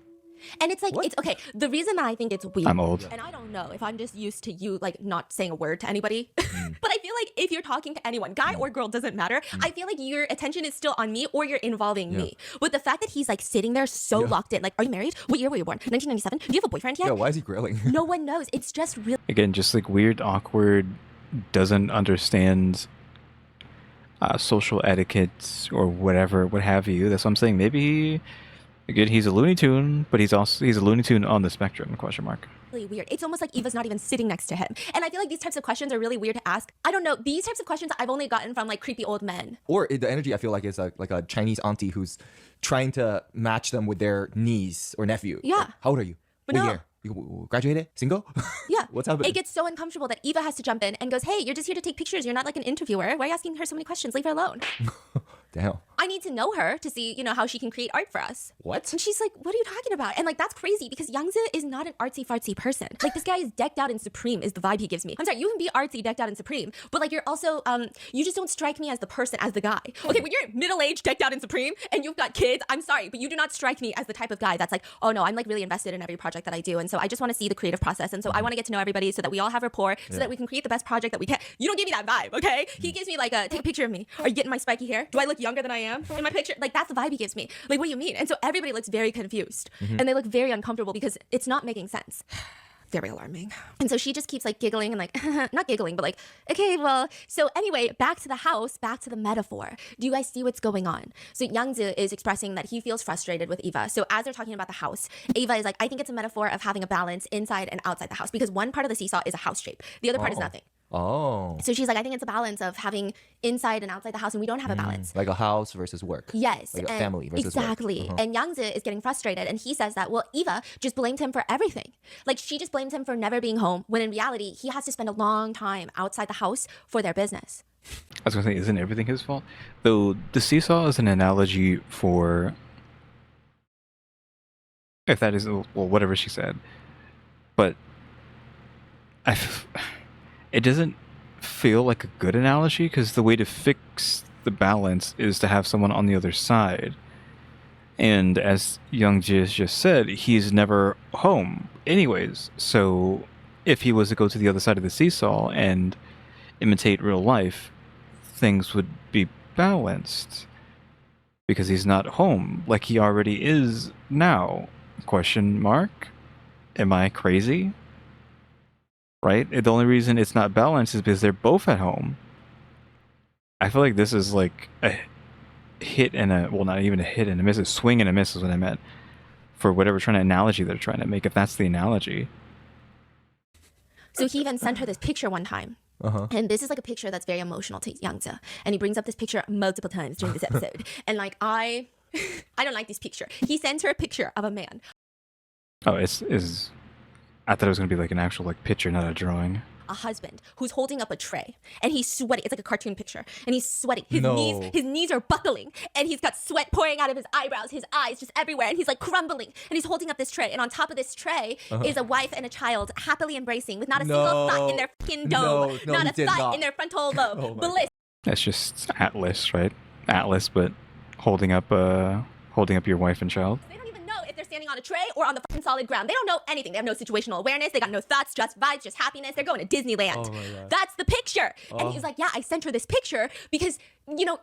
C: And it's like,
B: What?
C: it's okay. The reason that I think it's weird.
A: I'm old.
C: And I don't know if I'm just used to you like not saying a word to anybody. But I feel like if you're talking to anyone, guy or girl, doesn't matter. I feel like your attention is still on me or you're involving me. But the fact that he's like sitting there so locked in, like, "Are you married? What year were you born? 1997. Do you have a boyfriend yet?"
B: Yeah, why is he grilling?
C: No one knows. It's just real.
A: Again, just like weird, awkward, doesn't understand social etiquette or whatever, what have you. That's what I'm saying. Maybe again, he's a Looney Tune, but he's a Looney Tune on the spectrum? Question mark.
C: Really weird. It's almost like Eva's not even sitting next to him. And I feel like these types of questions are really weird to ask. I don't know. These types of questions I've only gotten from like creepy old men.
B: Or the energy I feel like is like a Chinese auntie who's trying to match them with their niece or nephew.
C: Yeah.
B: Like, how old are you?
C: But
B: What
C: no.
B: year? You graduated? Single?
C: Yeah.
B: What's happening?
C: It gets so uncomfortable that Eva has to jump in and goes, hey, you're just here to take pictures. You're not like an interviewer. Why are you asking her so many questions? Leave her alone.
B: Damn.
C: I need to know her to see, how she can create art for us.
B: What?
C: And she's like, what are you talking about? And like, that's crazy because Youngza is not an artsy fartsy person. Like this guy is decked out in Supreme is the vibe he gives me. I'm sorry, you can be artsy decked out in Supreme, but like you're also, you just don't strike me as the person, as the guy. Okay, when you're middle-aged decked out in Supreme and you've got kids, I'm sorry, but you do not strike me as the type of guy that's like, oh no, I'm like really invested in every project that I do. And so I just want to see the creative process. And so I want to get to know everybody so that we all have rapport so that we can create the best project that we can. You don't give me that vibe, okay? He gives me like take a picture of me. Are you getting my spiky hair? Do I look younger than I am in my picture? Like that's the vibe he gives me. Like, what do you mean? And so everybody looks very confused and they look very uncomfortable because it's not making sense. Very alarming. And so she just keeps like giggling and like, not giggling, but like, okay, well, so anyway, back to the house, back to the metaphor. Do you guys see what's going on? So Youngza is expressing that he feels frustrated with Eva. So as they're talking about the house, Eva is like, I think it's a metaphor of having a balance inside and outside the house because one part of the seesaw is a house shape. The other part is nothing.
B: Oh.
C: So she's like, I think it's a balance of having inside and outside the house and we don't have a balance.
B: Like a house versus work.
C: Yes.
B: Like a
C: and
B: family versus
C: exactly.
B: work.
C: And Youngza is getting frustrated and he says that, well, Eva just blamed him for everything. Like she just blamed him for never being home when in reality, he has to spend a long time outside the house for their business.
A: I was gonna say, isn't everything his fault? Though the seesaw is an analogy for, if that is, well, whatever she said, but it doesn't feel like a good analogy because the way to fix the balance is to have someone on the other side. And as Young Jis just said, he's never home anyways. So if he was to go to the other side of the seesaw and imitate real life, things would be balanced because he's not home like he already is now. Question mark? Am I crazy? Right? The only reason it's not balanced is because they're both at home. I feel like this is like a hit and a, well, not even a hit and a miss, a swing and a miss is what I meant. For whatever analogy they're trying to make, if that's the analogy.
C: So he even sent her this picture one time. And this is like a picture that's very emotional to Youngza. And he brings up this picture multiple times during this episode. And like, I don't like this picture. He sends her a picture of a man.
A: Oh, I thought it was gonna be like an actual like picture, not a drawing.
C: A husband who's holding up a tray and he's sweating. It's like a cartoon picture and he's sweating. His knees are buckling and he's got sweat pouring out of his eyebrows, his eyes just everywhere, and he's like crumbling and he's holding up this tray, and on top of this tray is a wife and a child happily embracing with not a single thought in their fucking dome, not a thought in their frontal lobe. Bliss.
A: That's just Atlas, right? Atlas, but holding up your wife and child.
C: They don't even know if they're standing on a tray or on the fucking solid ground. They don't know anything. They have no situational awareness. They got no thoughts, just vibes, just happiness. They're going to Disneyland. That's the picture. And he's like, yeah, I sent her this picture because,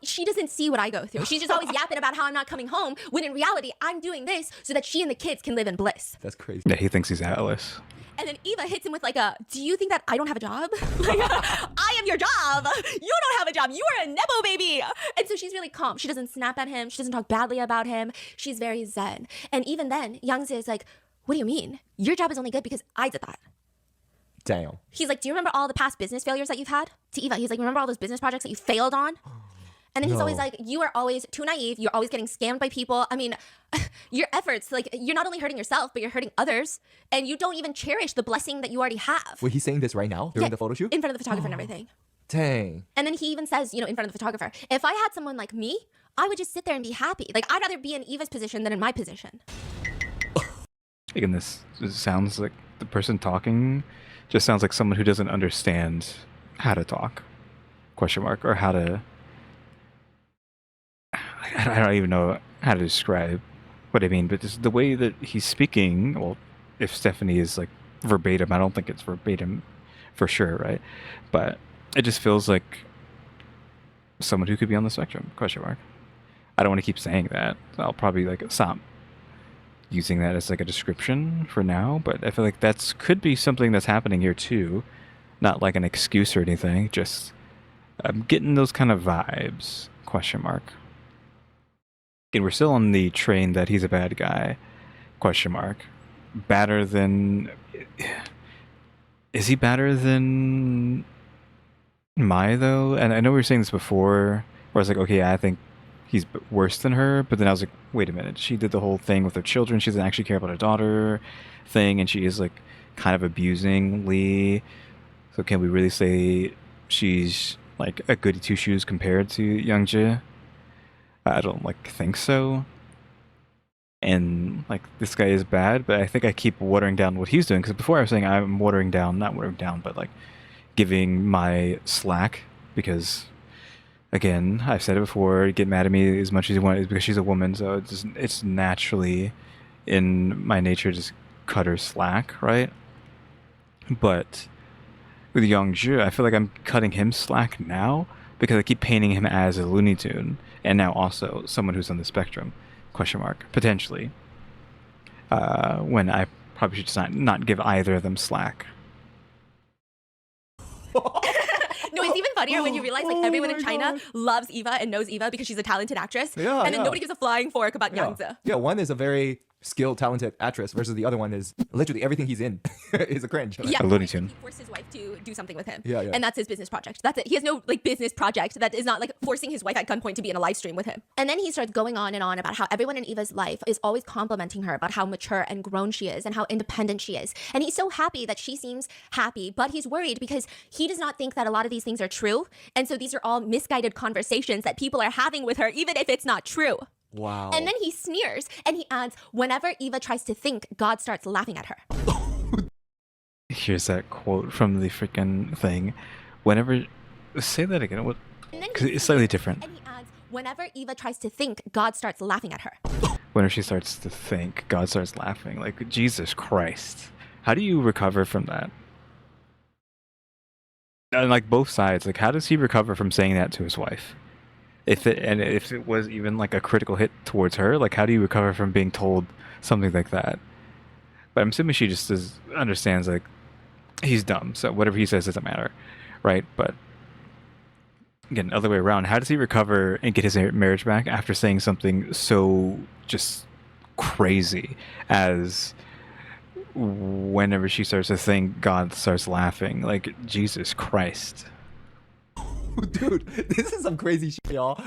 C: she doesn't see what I go through. She's just always yapping about how I'm not coming home, when in reality, I'm doing this so that she and the kids can live in bliss.
B: That's crazy.
A: Yeah, he thinks he's Atlas.
C: And then Eva hits him with like do you think that I don't have a job? Like, I am your job. You don't have a job. You are a Nebo baby. And so she's really calm. She doesn't snap at him. She doesn't talk badly about him. She's very zen. And even then, Youngza is like, what do you mean? Your job is only good because I did that.
B: Damn.
C: He's like, do you remember all the past business failures that you've had? To Eva, he's like, remember all those business projects that you failed on? And then he's always like, you are always too naive. You're always getting scammed by people. I mean, your efforts, like, you're not only hurting yourself, but you're hurting others. And you don't even cherish the blessing that you already have.
B: Wait, he's saying this right now during the photo shoot?
C: In front of the photographer and everything.
B: Dang.
C: And then he even says, in front of the photographer, if I had someone like me, I would just sit there and be happy. Like, I'd rather be in Eva's position than in my position.
A: Again, this sounds like the person talking just sounds like someone who doesn't understand how to talk. Question mark. Or how to... I don't even know how to describe what I mean, but just the way that he's speaking, well, if Stephanie is like verbatim, I don't think it's verbatim for sure, right? But it just feels like someone who could be on the spectrum, question mark. I don't want to keep saying that. I'll probably like stop using that as like a description for now, but I feel like that's could be something that's happening here too. Not like an excuse or anything, just I'm getting those kind of vibes. Question mark. Again, we're still on the train that he's a bad guy. Question mark. Badder than... Is he badder than Mai, though? And I know we were saying this before, where I was like, okay, yeah, I think he's worse than her, but then I was like, wait a minute, she did the whole thing with her children, she doesn't actually care about her daughter thing, and she is like kind of abusing Lee. So can we really say she's like a goody two shoes compared to Youngji? I don't like think so. And like this guy is bad, but I think I keep watering down what he's doing, because before I was saying I'm watering down, not watering down, but like giving my slack, because again, I've said it before, get mad at me as much as you want is because she's a woman, so it's naturally in my nature to just cut her slack, right? But with Youngju, I feel like I'm cutting him slack now because I keep painting him as a Looney Tune, and now also someone who's on the spectrum, question mark, potentially, when I probably should just not give either of them slack.
C: No, it's even funnier when you realize like everyone in China loves Eva and knows Eva because she's a talented actress.
B: Yeah,
C: and then
B: yeah.
C: nobody gives a flying fork about
B: Yeah.
C: Yangtze.
B: Yeah, one is a very skilled, talented actress versus the other one is literally everything he's in is a cringe.
C: Yeah,
A: A Looney Tune.
C: He forced his wife to do something with him.
B: Yeah, yeah.
C: And that's his business project. That's it. He has no like business project that is not like forcing his wife at gunpoint to be in a live stream with him. And then he starts going on and on about how everyone in Eva's life is always complimenting her about how mature and grown she is and how independent she is. And he's so happy that she seems happy, but he's worried because he does not think that a lot of these things are true. And so these are all misguided conversations that people are having with her, even if it's not true.
B: Wow.
C: And then he sneers and he adds, whenever Eva tries to think, God starts laughing at her.
A: Here's that quote from the freaking thing. Whenever, say that again. What?
C: And then
A: Because
C: he
A: it's slightly
C: sneers,
A: different.
C: And he adds, whenever Eva tries to think, God starts laughing at her.
A: Whenever she starts to think, God starts laughing. Like, Jesus Christ. How do you recover from that? And like both sides, like how does he recover from saying that to his wife? If it was even like a critical hit towards her, like how do you recover from being told something like that? But I'm assuming she just understands like he's dumb, so whatever he says doesn't matter, right? But again, other way around, how does he recover and get his marriage back after saying something so just crazy as whenever she starts to think, God starts laughing? Like, Jesus Christ.
B: Dude, this is some crazy shit, y'all.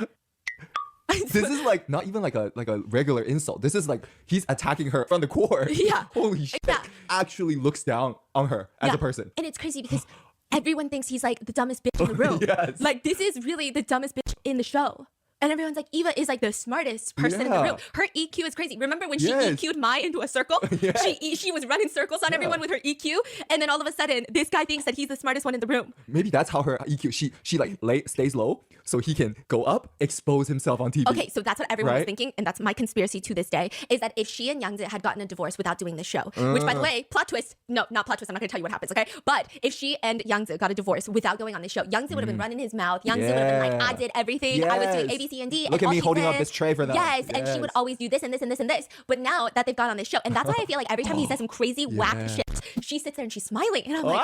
B: This is like not even like a regular insult. This is like he's attacking her from the core.
C: Yeah.
B: Holy shit.
C: Yeah.
B: Actually looks down on her as a person.
C: And it's crazy because everyone thinks he's like the dumbest bitch in the room.
B: Yes.
C: Like this is really the dumbest bitch in the show. And everyone's like, Eva is like the smartest person in the
B: Yeah.
C: room. Her EQ is crazy. Remember when she
B: Yes.
C: EQ'd Mai into a circle?
B: Yeah.
C: She was running circles on everyone with her EQ. And then all of a sudden, this guy thinks that he's the smartest one in the room.
B: Maybe that's how her EQ. She like stays low so he can go up, expose himself on TV.
C: Okay, so that's what everyone was
B: Right?
C: thinking, and that's my conspiracy to this day, is that if she and Yangtze had gotten a divorce without doing this show, which by the way, plot twist, no, not plot twist, I'm not gonna tell you what happens, okay? But if she and Yangtze got a divorce without going on this show, Yangtze would have been running his mouth, Yangtze would have been like, I did everything, I was doing A, B, C, and D.
B: Look
C: and
B: at
C: all
B: me
C: she
B: holding up
C: says-
B: this tray for them.
C: Yes, and she would
B: Yes.
C: always do this and this and this and this. But now that they've gone on this show, and that's why I feel like every time he says some crazy whack shit, she sits there and she's smiling. And I'm like,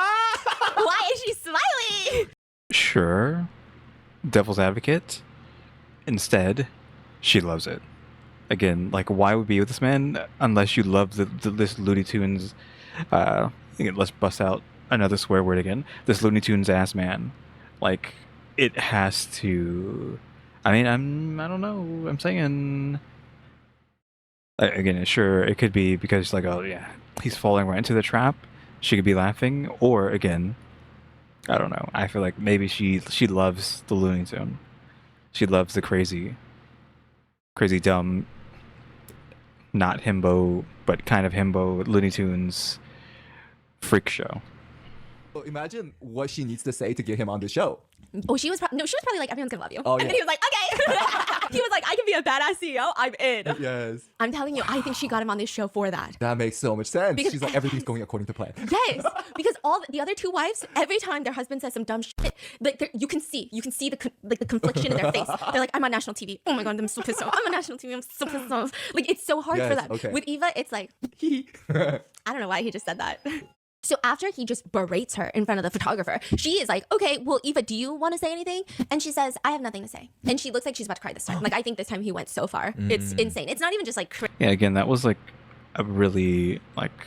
C: why is she smiling?
A: Sure. Devil's advocate. Instead, she loves it. Again, like, why would be with this man unless you love this Looney Tunes, let's bust out another swear word again, this Looney Tunes ass man. Like, it has to... I mean, I don't know, I'm saying... Again, sure, it could be because, like, oh yeah, he's falling right into the trap, she could be laughing, or, again, I don't know, I feel like maybe she loves the Looney Tune. She loves the crazy, dumb, not himbo, but kind of himbo Looney Tunes freak show.
B: Well, imagine what she needs to say to get him on the show.
C: Oh, she was probably like, everyone's gonna love you.
B: Oh,
C: And
B: yeah.
C: then he was like, okay. He was like, I can be a badass CEO. I'm in.
B: Yes.
C: I'm telling you, I think she got him on this show for that.
B: That makes so much sense.
C: Because-
B: She's like, everything's going according to plan.
C: Yes, because all the other two wives, every time their husband says some dumb shit, like you can see the confliction in their face. They're like, I'm on national TV. Oh my god, I'm so pissed off. I'm on national TV. I'm so pissed off. Like it's so hard for
B: Yes,
C: them.
B: okay.
C: With Eva, it's like, I don't know why he just said that. So after he just berates her in front of the photographer, she is like, okay, well, Eva, do you want to say anything? And she says, I have nothing to say. And she looks like she's about to cry this time. Like, I think this time he went so far. It's insane. It's not even just like
A: Yeah, again, that was like a really like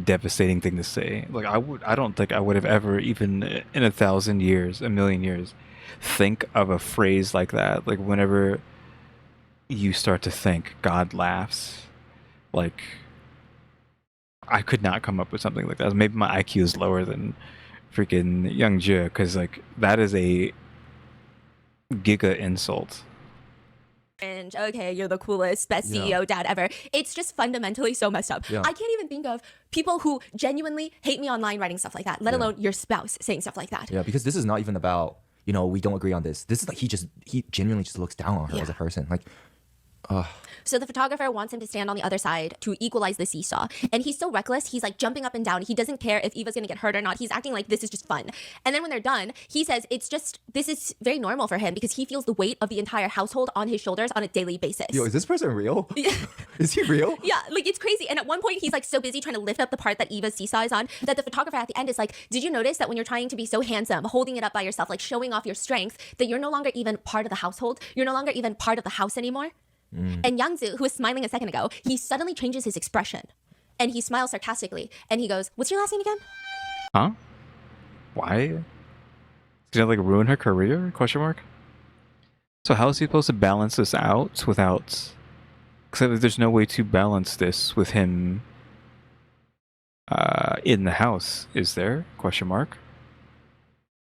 A: devastating thing to say. Like I don't think I would have ever, even in 1,000 years, a million years, think of a phrase like that. Like whenever you start to think God laughs, like I could not come up with something like that. Maybe my IQ is lower than freaking Young Jia, because like that is a giga insult.
C: cringe. Okay, you're the coolest, best CEO dad ever. It's just fundamentally so messed up.
B: Yeah.
C: I can't even think of people who genuinely hate me online writing stuff like that, let alone your spouse saying stuff like that.
B: Yeah, because this is not even about, you know, we don't agree on this. This is like he genuinely just looks down on her as a person. Like,
C: So the photographer wants him to stand on the other side to equalize the seesaw. And he's so reckless. He's like jumping up and down. He doesn't care if Eva's going to get hurt or not. He's acting like this is just fun. And then when they're done, he says this is very normal for him because he feels the weight of the entire household on his shoulders on a daily basis.
B: yo, is this person real? Is he real?
C: Yeah, like it's crazy. And at one point, he's like so busy trying to lift up the part that Eva's seesaw is on that the photographer at the end is like, did you notice that when you're trying to be so handsome, holding it up by yourself, like showing off your strength, that you're no longer even part of the household? You're no longer even part of the house anymore? And Yangzu, who was smiling a second ago, he suddenly changes his expression. And he smiles sarcastically. And he goes, what's your last name again?
A: Huh? Why? Is gonna like ruin her career? Question mark. So how is he supposed to balance this out without? Because there's no way to balance this with him in the house, is there? Question mark.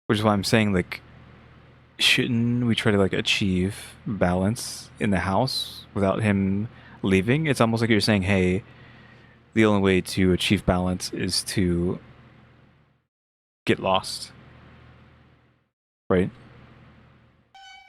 A: Which is why I'm saying, like, shouldn't we try to like achieve balance in the house without him leaving? It's almost like you're saying, hey, the only way to achieve balance is to get lost, right?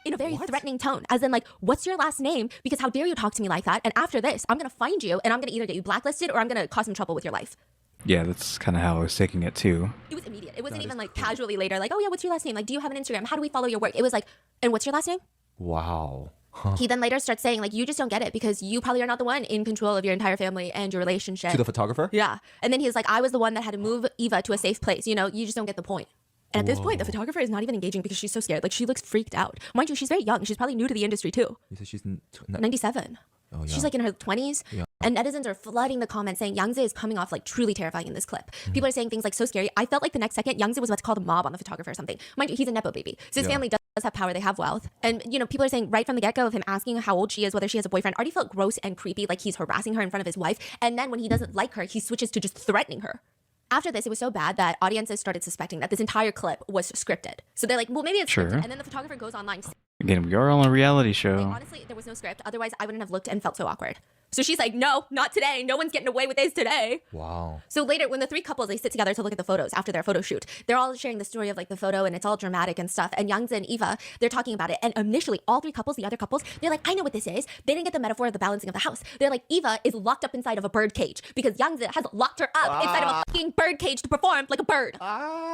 C: In a very threatening tone, as in like, what's your last name? Because how dare you talk to me like that? And after this, I'm going to find you and I'm going to either get you blacklisted or I'm going to cause some trouble with your life.
A: Yeah, that's kind of how I was taking it too.
C: It was immediate. It wasn't even like casually later, like, oh yeah, what's your last name? Like, do you have an Instagram? How do we follow your work? It was like, and what's your last name?
B: Wow.
C: He then later starts saying, like, you just don't get it because you probably are not the one in control of your entire family and your relationship.
B: To the photographer?
C: Yeah. And then he's like, I was the one that had to move Eva to a safe place. You know, you just don't get the point. And at this point, the photographer is not even engaging because she's so scared. Like, she looks freaked out. Mind you, she's very young. She's probably new to the industry too.
B: You said she's
C: 97.
B: Oh, yeah.
C: She's like in her 20s.
B: Yeah.
C: And netizens are flooding the comments saying Yangze is coming off like truly terrifying in this clip. People are saying things like so scary. I felt like the next second Yangze was about to call the mob on the photographer or something. Mind you, he's a Nepo baby. So his family does have power. They have wealth. And, you know, people are saying right from the get-go of him asking how old she is, whether she has a boyfriend, already felt gross and creepy, like he's harassing her in front of his wife. And then when he doesn't like her, he switches to just threatening her. After this, it was so bad that audiences started suspecting that this entire clip was scripted. So they're like, well, maybe it's scripted. And then the photographer goes online.
A: Again, we are on a reality show.
C: Honestly, there was no script. Otherwise, I wouldn't have looked and felt so awkward. So she's like, no, not today. No one's getting away with this today.
B: Wow.
C: So later, when the three couples, they sit together to look at the photos after their photo shoot, they're all sharing the story of like the photo and it's all dramatic and stuff. And Yangze and Eva, they're talking about it. And initially, all three couples, the other couples, they're like, I know what this is. They didn't get the metaphor of the balancing of the house. They're like, Eva is locked up inside of a bird cage because Yangze has locked her up inside of a fucking bird cage to perform like a bird.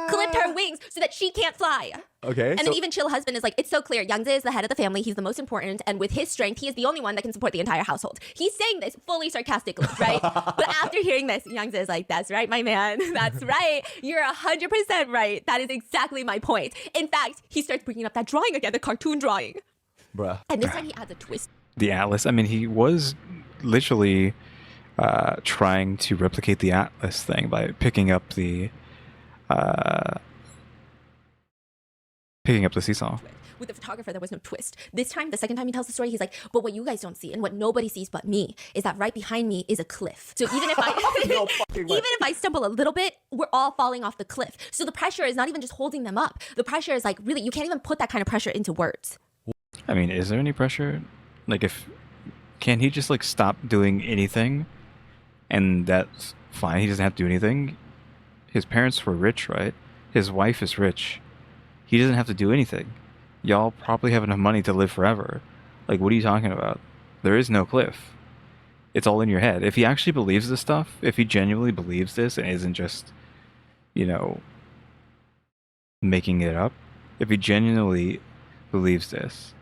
C: Clipped her wings so that she can't fly.
B: Okay.
C: And then even Chill husband is like, it's so clear. Yangze is the head of the family. He's the most important. And with his strength, he is the only one that can support the entire household. He's saying this fully sarcastically, right? But after hearing this, Yangze is like, that's right, my man. That's right. You're 100% right. That is exactly my point. In fact, he starts bringing up that drawing again, the cartoon drawing.
B: Bruh.
C: And this time he adds a twist.
A: The Atlas. I mean, he was literally trying to replicate the Atlas thing by picking up the seesaw.
C: With the photographer, there was no twist. This time, the second time he tells the story, he's like, but what you guys don't see and what nobody sees but me is that right behind me is a cliff. So even if I even if I stumble a little bit, we're all falling off the cliff. So the pressure is not even just holding them up. The pressure is like, really, you can't even put that kind of pressure into words.
A: I mean, is there any pressure? Like, can he just like stop doing anything and that's fine? He doesn't have to do anything. His parents were rich, right? His wife is rich. He doesn't have to do anything. Y'all probably have enough money to live forever. Like, what are you talking about? There is no cliff. It's all in your head. If he actually believes this stuff, if he genuinely believes this and isn't just, you know, making it up, if he genuinely believes this,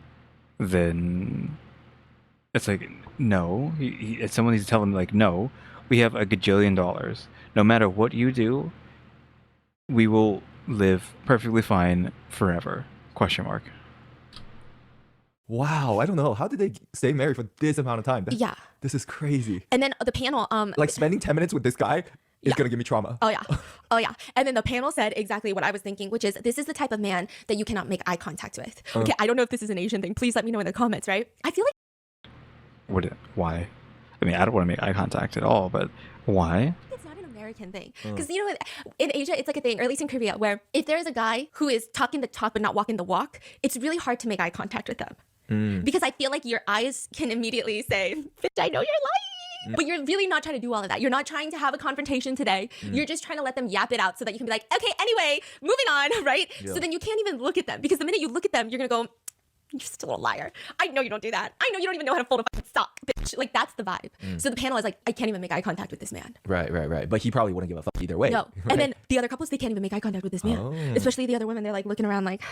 A: then it's like, no. Someone needs to tell him, like, no, We have a gajillion dollars. No matter what you do, we will live perfectly fine forever. Question mark.
B: Wow, I don't know. How did they stay married for this amount of time?
C: Yeah.
B: This is crazy.
C: And then the panel,
B: Like spending 10 minutes with this guy is
C: Yeah.
B: gonna give me trauma.
C: oh yeah, oh yeah. And then the panel said exactly what I was thinking, which is this is the type of man that you cannot make eye contact with. Okay, I don't know if this is an Asian thing. Please let me know in the comments, right? I feel like
A: Why? I mean, I don't want to make eye contact at all, but why?
C: it's not an American thing. Because you know, in Asia, it's like a thing, or at least in Korea, where if there is a guy who is talking the talk but not walking the walk, it's really hard to make eye contact with them. Because I feel like your eyes can immediately say, bitch, I know you're lying. But you're really not trying to do all of that. You're not trying to have a confrontation today. You're just trying to let them yap it out so that you can be like, okay, anyway, moving on, right?
B: Yeah.
C: So then you can't even look at them, because the minute you look at them, you're gonna go, you're still a liar. I know you don't do that. I know you don't even know how to fold a fucking sock, bitch. Like, that's the vibe. So the panel is like, I can't even make eye contact with this man.
B: Right. But he probably wouldn't give a fuck either way.
C: No.
B: right?
C: And then the other couples, they can't even make eye contact with this man. Especially the other women, they're like looking around like,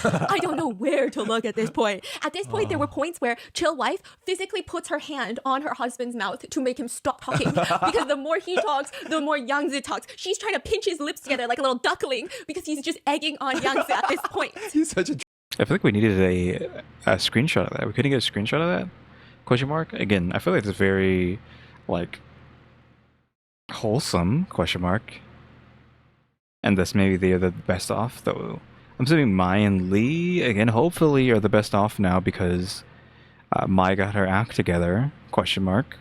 C: I don't know where to look at this point. At this point, there were points where Chill Wife physically puts her hand on her husband's mouth to make him stop talking. Because the more he talks, the more Youngzi talks. She's trying to pinch his lips together like a little duckling because he's just egging on Youngzi at this point.
B: He's such a
A: I feel like we needed a screenshot of that. We couldn't get a screenshot of that? Question mark? Again, I feel like it's very, like, wholesome, question mark. And thus maybe they are the best off, though. I'm assuming Mai and Lee, again, hopefully are the best off now because Mai got her act together, question mark.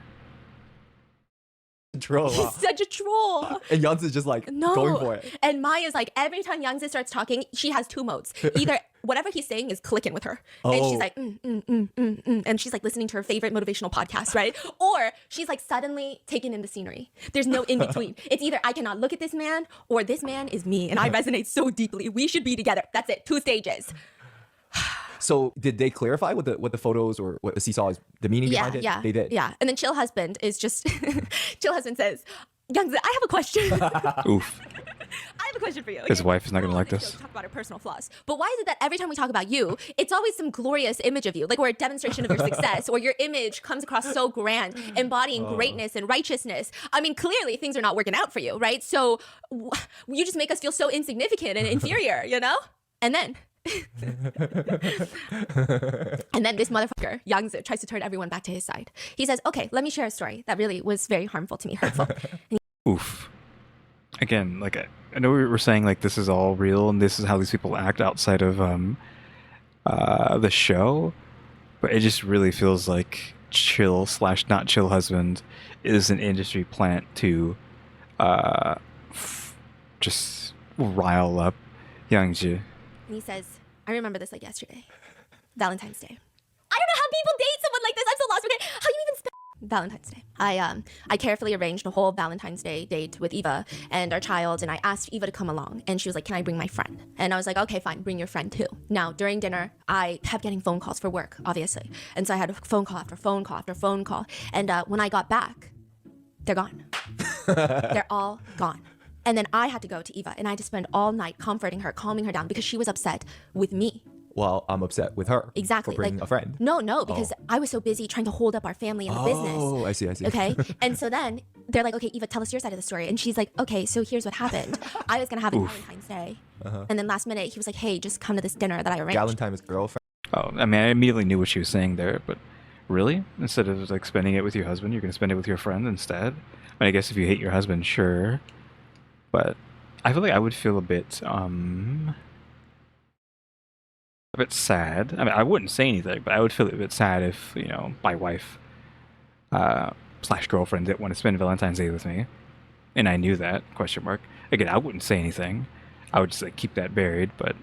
B: troll.
C: He's such a troll.
B: And Young's is just like
C: No.
B: going for it.
C: And Maya's like, every time Youngzi starts talking, she has two modes. Either whatever he's saying is clicking with her. And she's
B: Oh.
C: like, and she's like listening to her favorite motivational podcast, right? Or she's like suddenly taking in the scenery. There's no in between. It's either I cannot look at this man or this man is me. And I resonate so deeply. We should be together. That's it. 2 stages.
B: So did they clarify what the photos or what the seesaw is, the meaning behind it?
C: Yeah.
B: They did.
C: Yeah. And then Chill Husband is just, Chill Husband says, Youngzi, I have a question.
A: Oof.
C: I have a question for you.
A: His wife is not gonna
C: We're all
A: like
C: on this
A: this.
C: show to talk about her personal flaws. But why is it that every time we talk about you, it's always some glorious image of you, like, or a demonstration of your success, or your image comes across so grand, embodying greatness and righteousness? I mean, clearly things are not working out for you, right? So you just make us feel so insignificant and inferior, you know? And then. And then this motherfucker, Youngzi, tries to turn everyone back to his side. He says, okay, let me share a story that really was very harmful to me, hurtful.
A: Oof. Again, like I know we were saying like this is all real and this is how these people act outside of the show, but it just really feels like Chill / not Chill Husband is an industry plant to just rile up Youngji.
C: And he says, I remember this like yesterday. Valentine's Day. I don't know how people date someone like this. I'm so lost. Okay, how do you even spell Valentine's Day? I carefully arranged a whole Valentine's Day date with Eva and our child, and I asked Eva to come along, and she was like, can I bring my friend? And I was like, okay, fine, bring your friend too. Now, during dinner, I kept getting phone calls for work, obviously. And so I had a phone call after phone call after phone call. And when I got back, they're gone. They're all gone. And then I had to go to Eva, and I had to spend all night comforting her, calming her down, because she was upset with me.
B: Well, I'm upset with her.
C: Exactly.
B: For bringing a friend.
C: No, because I was so busy trying to hold up our family and the business.
B: Oh, I see.
C: Okay. And so then they're like, okay, Eva, tell us your side of the story. And she's like, okay, so here's what happened. I was going to have a Valentine's Day. And then last minute, he was like, hey, just come to this dinner that I arranged.
B: Valentine's girlfriend.
A: Oh, I mean, I immediately knew what she was saying there, but really? Instead of like spending it with your husband, you're going to spend it with your friend instead? I mean, I guess if you hate your husband, sure. But I feel like I would feel a bit sad. I mean, I wouldn't say anything, but I would feel a bit sad if, you know, my wife / girlfriend didn't want to spend Valentine's Day with me. And I knew that, question mark. Again, I wouldn't say anything. I would just like keep that buried, but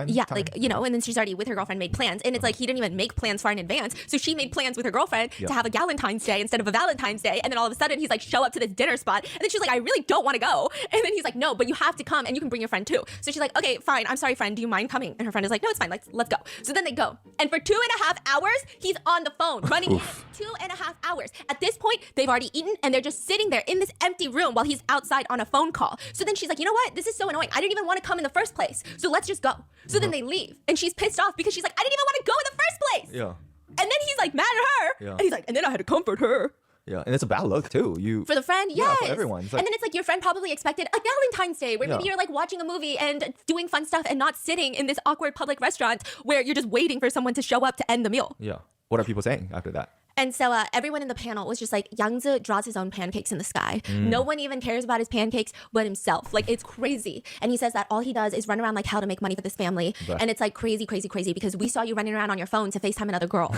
C: Yeah,
B: time.
C: like, you know, and then she's already with her girlfriend made plans. And it's like he didn't even make plans far in advance. So she made plans with her girlfriend to have a Galentine's Day instead of a Valentine's Day. And then all of a sudden he's like, show up to this dinner spot. And then she's like, I really don't want to go. And then he's like, no, but you have to come and you can bring your friend too. So she's like, okay, fine. I'm sorry, friend. Do you mind coming? And her friend is like, no, it's fine. Let's go. So then they go. And for 2.5 hours, he's on the phone running in 2.5 hours. At this point, they've already eaten and they're just sitting there in this empty room while he's outside on a phone call. So then she's like, you know what? This is so annoying. I didn't even want to come in the first place. So let's just go. So then they leave. And she's pissed off because she's like, I didn't even want to go in the first place.
B: Yeah.
C: And then he's like mad at her.
B: Yeah.
C: And he's like, and then I had to comfort her.
B: Yeah, and it's a bad look too. You
C: For the friend,
B: Yeah,
C: yes.
B: for everyone. It's
C: And
B: like-
C: then it's like your friend probably expected a Valentine's Day where maybe
B: Yeah.
C: you're like watching a movie and doing fun stuff and not sitting in this awkward public restaurant where you're just waiting for someone to show up to end the meal.
B: Yeah. What are people saying after that?
C: And so everyone in the panel was just like, Yangzi draws his own pancakes in the sky. No one even cares about his pancakes but himself. Like, it's crazy. And he says that all he does is run around like hell to make money for this family.
B: But-
C: And it's like crazy, crazy, crazy because we saw you running around on your phone to FaceTime another girl.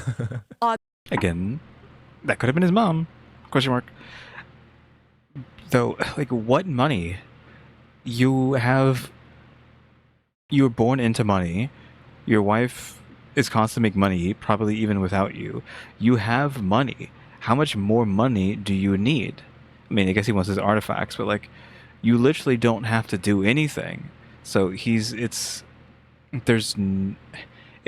A: Again, that could have been his mom. Question mark. Though, like, what money? You were born into money. Your wife is constantly making money, probably even without you. You have money. How much more money do you need? I mean, I guess he wants his artifacts, but like, you literally don't have to do anything. So it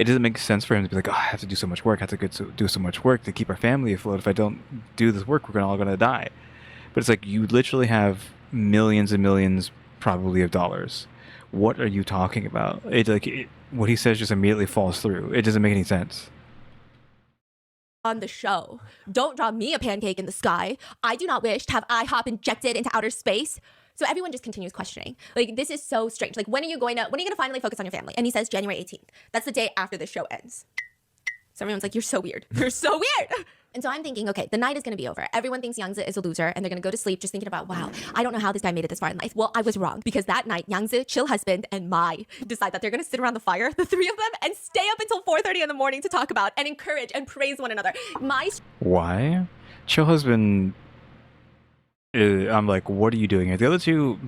A: doesn't make sense for him to be like, oh, I have to do so much work. I have to do so much work to keep our family afloat. If I don't do this work, we're all gonna die. But it's like, you literally have millions and millions, probably, of dollars. What are you talking about? What he says just immediately falls through. It doesn't make any sense.
C: On the show. Don't draw me a pancake in the sky. I do not wish to have IHOP injected into outer space. So everyone just continues questioning. Like, this is so strange. Like, when are you gonna finally focus on your family? And he says January 18th. That's the day after the show ends. So everyone's like, you're so weird. You're so weird. And so I'm thinking, okay, the night is going to be over. Everyone thinks Yangzi is a loser and they're going to go to sleep just thinking about, wow, I don't know how this guy made it this far in life. Well, I was wrong because that night, Yangzi, Chill husband, and Mai decide that they're going to sit around the fire, the three of them, and stay up until 4:30 in the morning to talk about and encourage and praise one another. Mai
A: Why? Chill husband. I'm like, what are you doing here? The other two,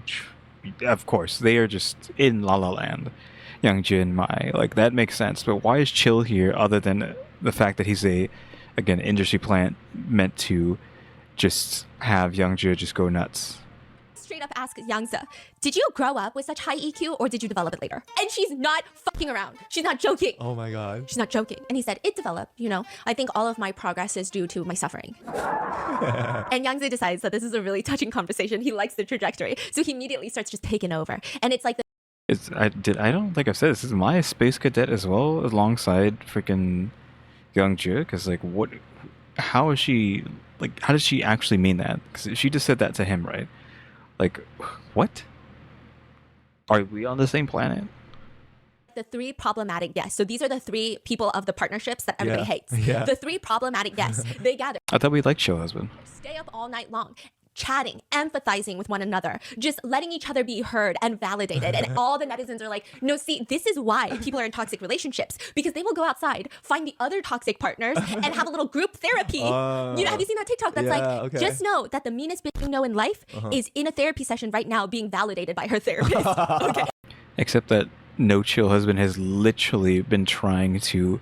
A: of course, they are just in La La Land. Youngji and Mai, like, that makes sense. But why is Chill here other than the fact that he's again, industry plant meant to just have Youngji just go nuts?
C: straight up asks Yangzi, did you grow up with such high EQ or did you develop it later? And she's not fucking around. She's not joking.
B: Oh my god.
C: She's not joking. And he said, it developed, you know. I think all of my progress is due to my suffering. And Yangzi decides that this is a really touching conversation. He likes the trajectory. So he immediately starts just taking over. And it's like
A: I don't think I've said this. Is Maya space cadet as well alongside freaking Youngji? Because like, how is she, like, how does she actually mean that? Because she just said that to him, right? Like, what? Are we on the same planet?
C: the three problematic guests. So these are the three people of the partnerships that everybody hates.
B: Yeah.
C: The three problematic guests. They gather,
A: I thought we liked Show Husband.
C: stay up all night long, chatting, empathizing with one another, just letting each other be heard and validated. And all the netizens are like, no, see, this is why people are in toxic relationships, because they will go outside, find the other toxic partners, and have a little group therapy. Have you seen that TikTok that's like,
B: okay.
C: just know that the meanest bitch you know in life is in a therapy session right now being validated by her therapist. Okay.
A: Except that No Chill Husband has literally been trying to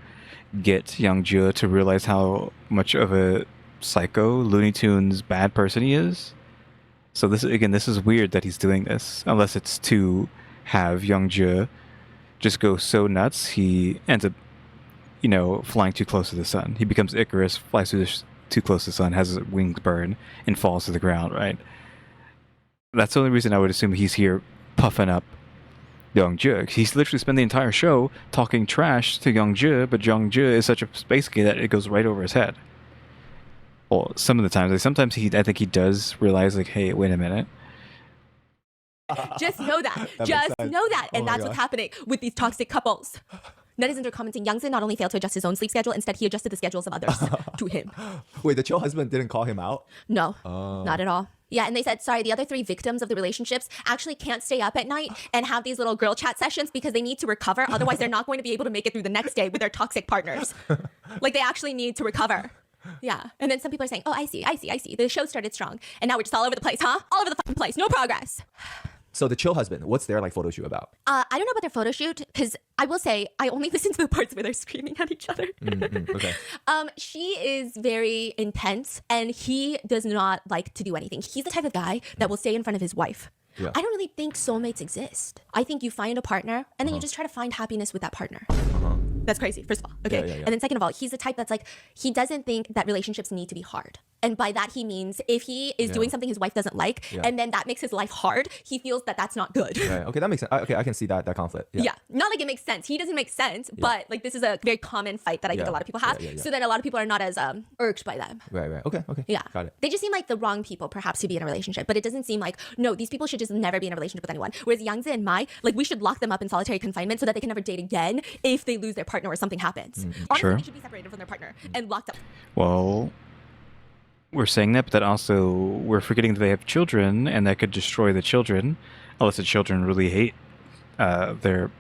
A: get Youngjia to realize how much of a psycho, Looney Tunes bad person he is. So this is weird that he's doing this, unless it's to have Youngjia just go so nuts he ends up, flying too close to the sun. He becomes Icarus, flies too close to the sun, has his wings burn, and falls to the ground, right? That's the only reason I would assume he's here puffing up Youngjia. He's literally spent the entire show talking trash to Youngjia, but Youngjia is such a space kid that it goes right over his head. Well, some of the times. Like, sometimes I think he does realize, like, hey, wait a minute.
C: Just know that.
B: That
C: Just
B: makes sense.
C: know that.
B: Oh
C: And
B: my
C: that's what's
B: gosh.
C: happening with these toxic couples. Netizens are commenting, Youngsin not only failed to adjust his own sleep schedule, instead he adjusted the schedules of others to him.
B: Wait, the chill husband didn't call him out?
C: No, not at all. Yeah, and they said, sorry, the other three victims of the relationships actually can't stay up at night and have these little girl chat sessions because they need to recover. Otherwise, they're not going to be able to make it through the next day with their toxic partners. Like, they actually need to recover. Yeah. And then some people are saying, oh, I see. The show started strong. And now we're just all over the place, huh? All over the fucking place. No progress.
B: So the chill husband, what's their photo shoot about?
C: I don't know about their photo shoot because I will say I only listen to the parts where they're screaming at each other.
B: Okay.
C: She is very intense and he does not like to do anything. He's the type of guy that will stay in front of his wife.
B: Yeah.
C: I don't really think soulmates exist. I think you find a partner and then you just try to find happiness with that partner. That's crazy, first of all. Okay.
B: Yeah.
C: And then second of all, he's the type that's like, he doesn't think that relationships need to be hard. And by that, he means if he is doing something his wife doesn't like, and then that makes his life hard, he feels that that's not good.
B: Right. Okay, that makes sense. Okay, I can see that conflict.
C: Yeah. Not like it makes sense. He doesn't make sense, but like this is a very common fight that I think a lot of people have. So then a lot of people are not as irked by them.
B: Right. Okay.
C: Yeah.
B: Got it.
C: They just seem like the wrong people perhaps to be in a relationship, but it doesn't seem like, no, these people should just never be in a relationship with anyone. Whereas Yangzi and Mai, like we should lock them up in solitary confinement so that they can never date again if they lose their partner or something happens. Honestly,
A: Sure.
C: they should be separated from their partner and locked up.
A: Well, we're saying that, but that also we're forgetting that they have children, and that could destroy the children, unless the children really hate their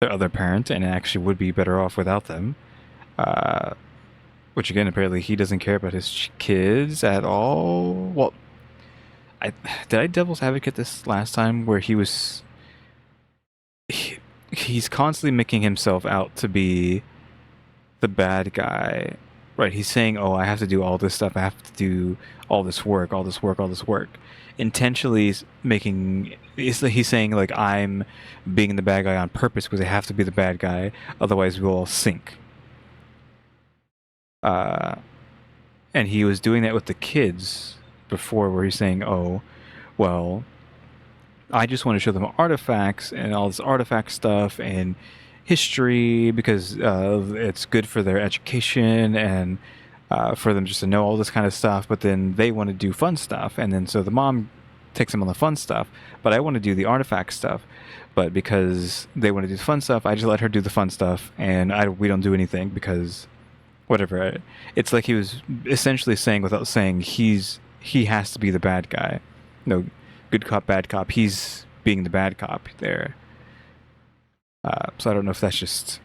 A: other parent, and actually would be better off without them. Which again, apparently he doesn't care about his kids at all. Well, did I devil's advocate this last time, where he's constantly making himself out to be the bad guy. Right, he's saying, oh, I have to do all this stuff, I have to do all this work. Intentionally he's saying, like, I'm being the bad guy on purpose because I have to be the bad guy, otherwise we'll all sink. And he was doing that with the kids before, where he's saying, oh, well, I just want to show them artifacts and all this artifact stuff and history because it's good for their education and for them just to know all this kind of stuff. But then they want to do fun stuff, and then so the mom takes them on the fun stuff, but I want to do the artifact stuff. But because they want to do the fun stuff, I just let her do the fun stuff, and we don't do anything because whatever. It's like he was essentially saying, without saying, he has to be the bad guy. No, good cop, bad cop. He's being the bad cop there. So I don't know if that's just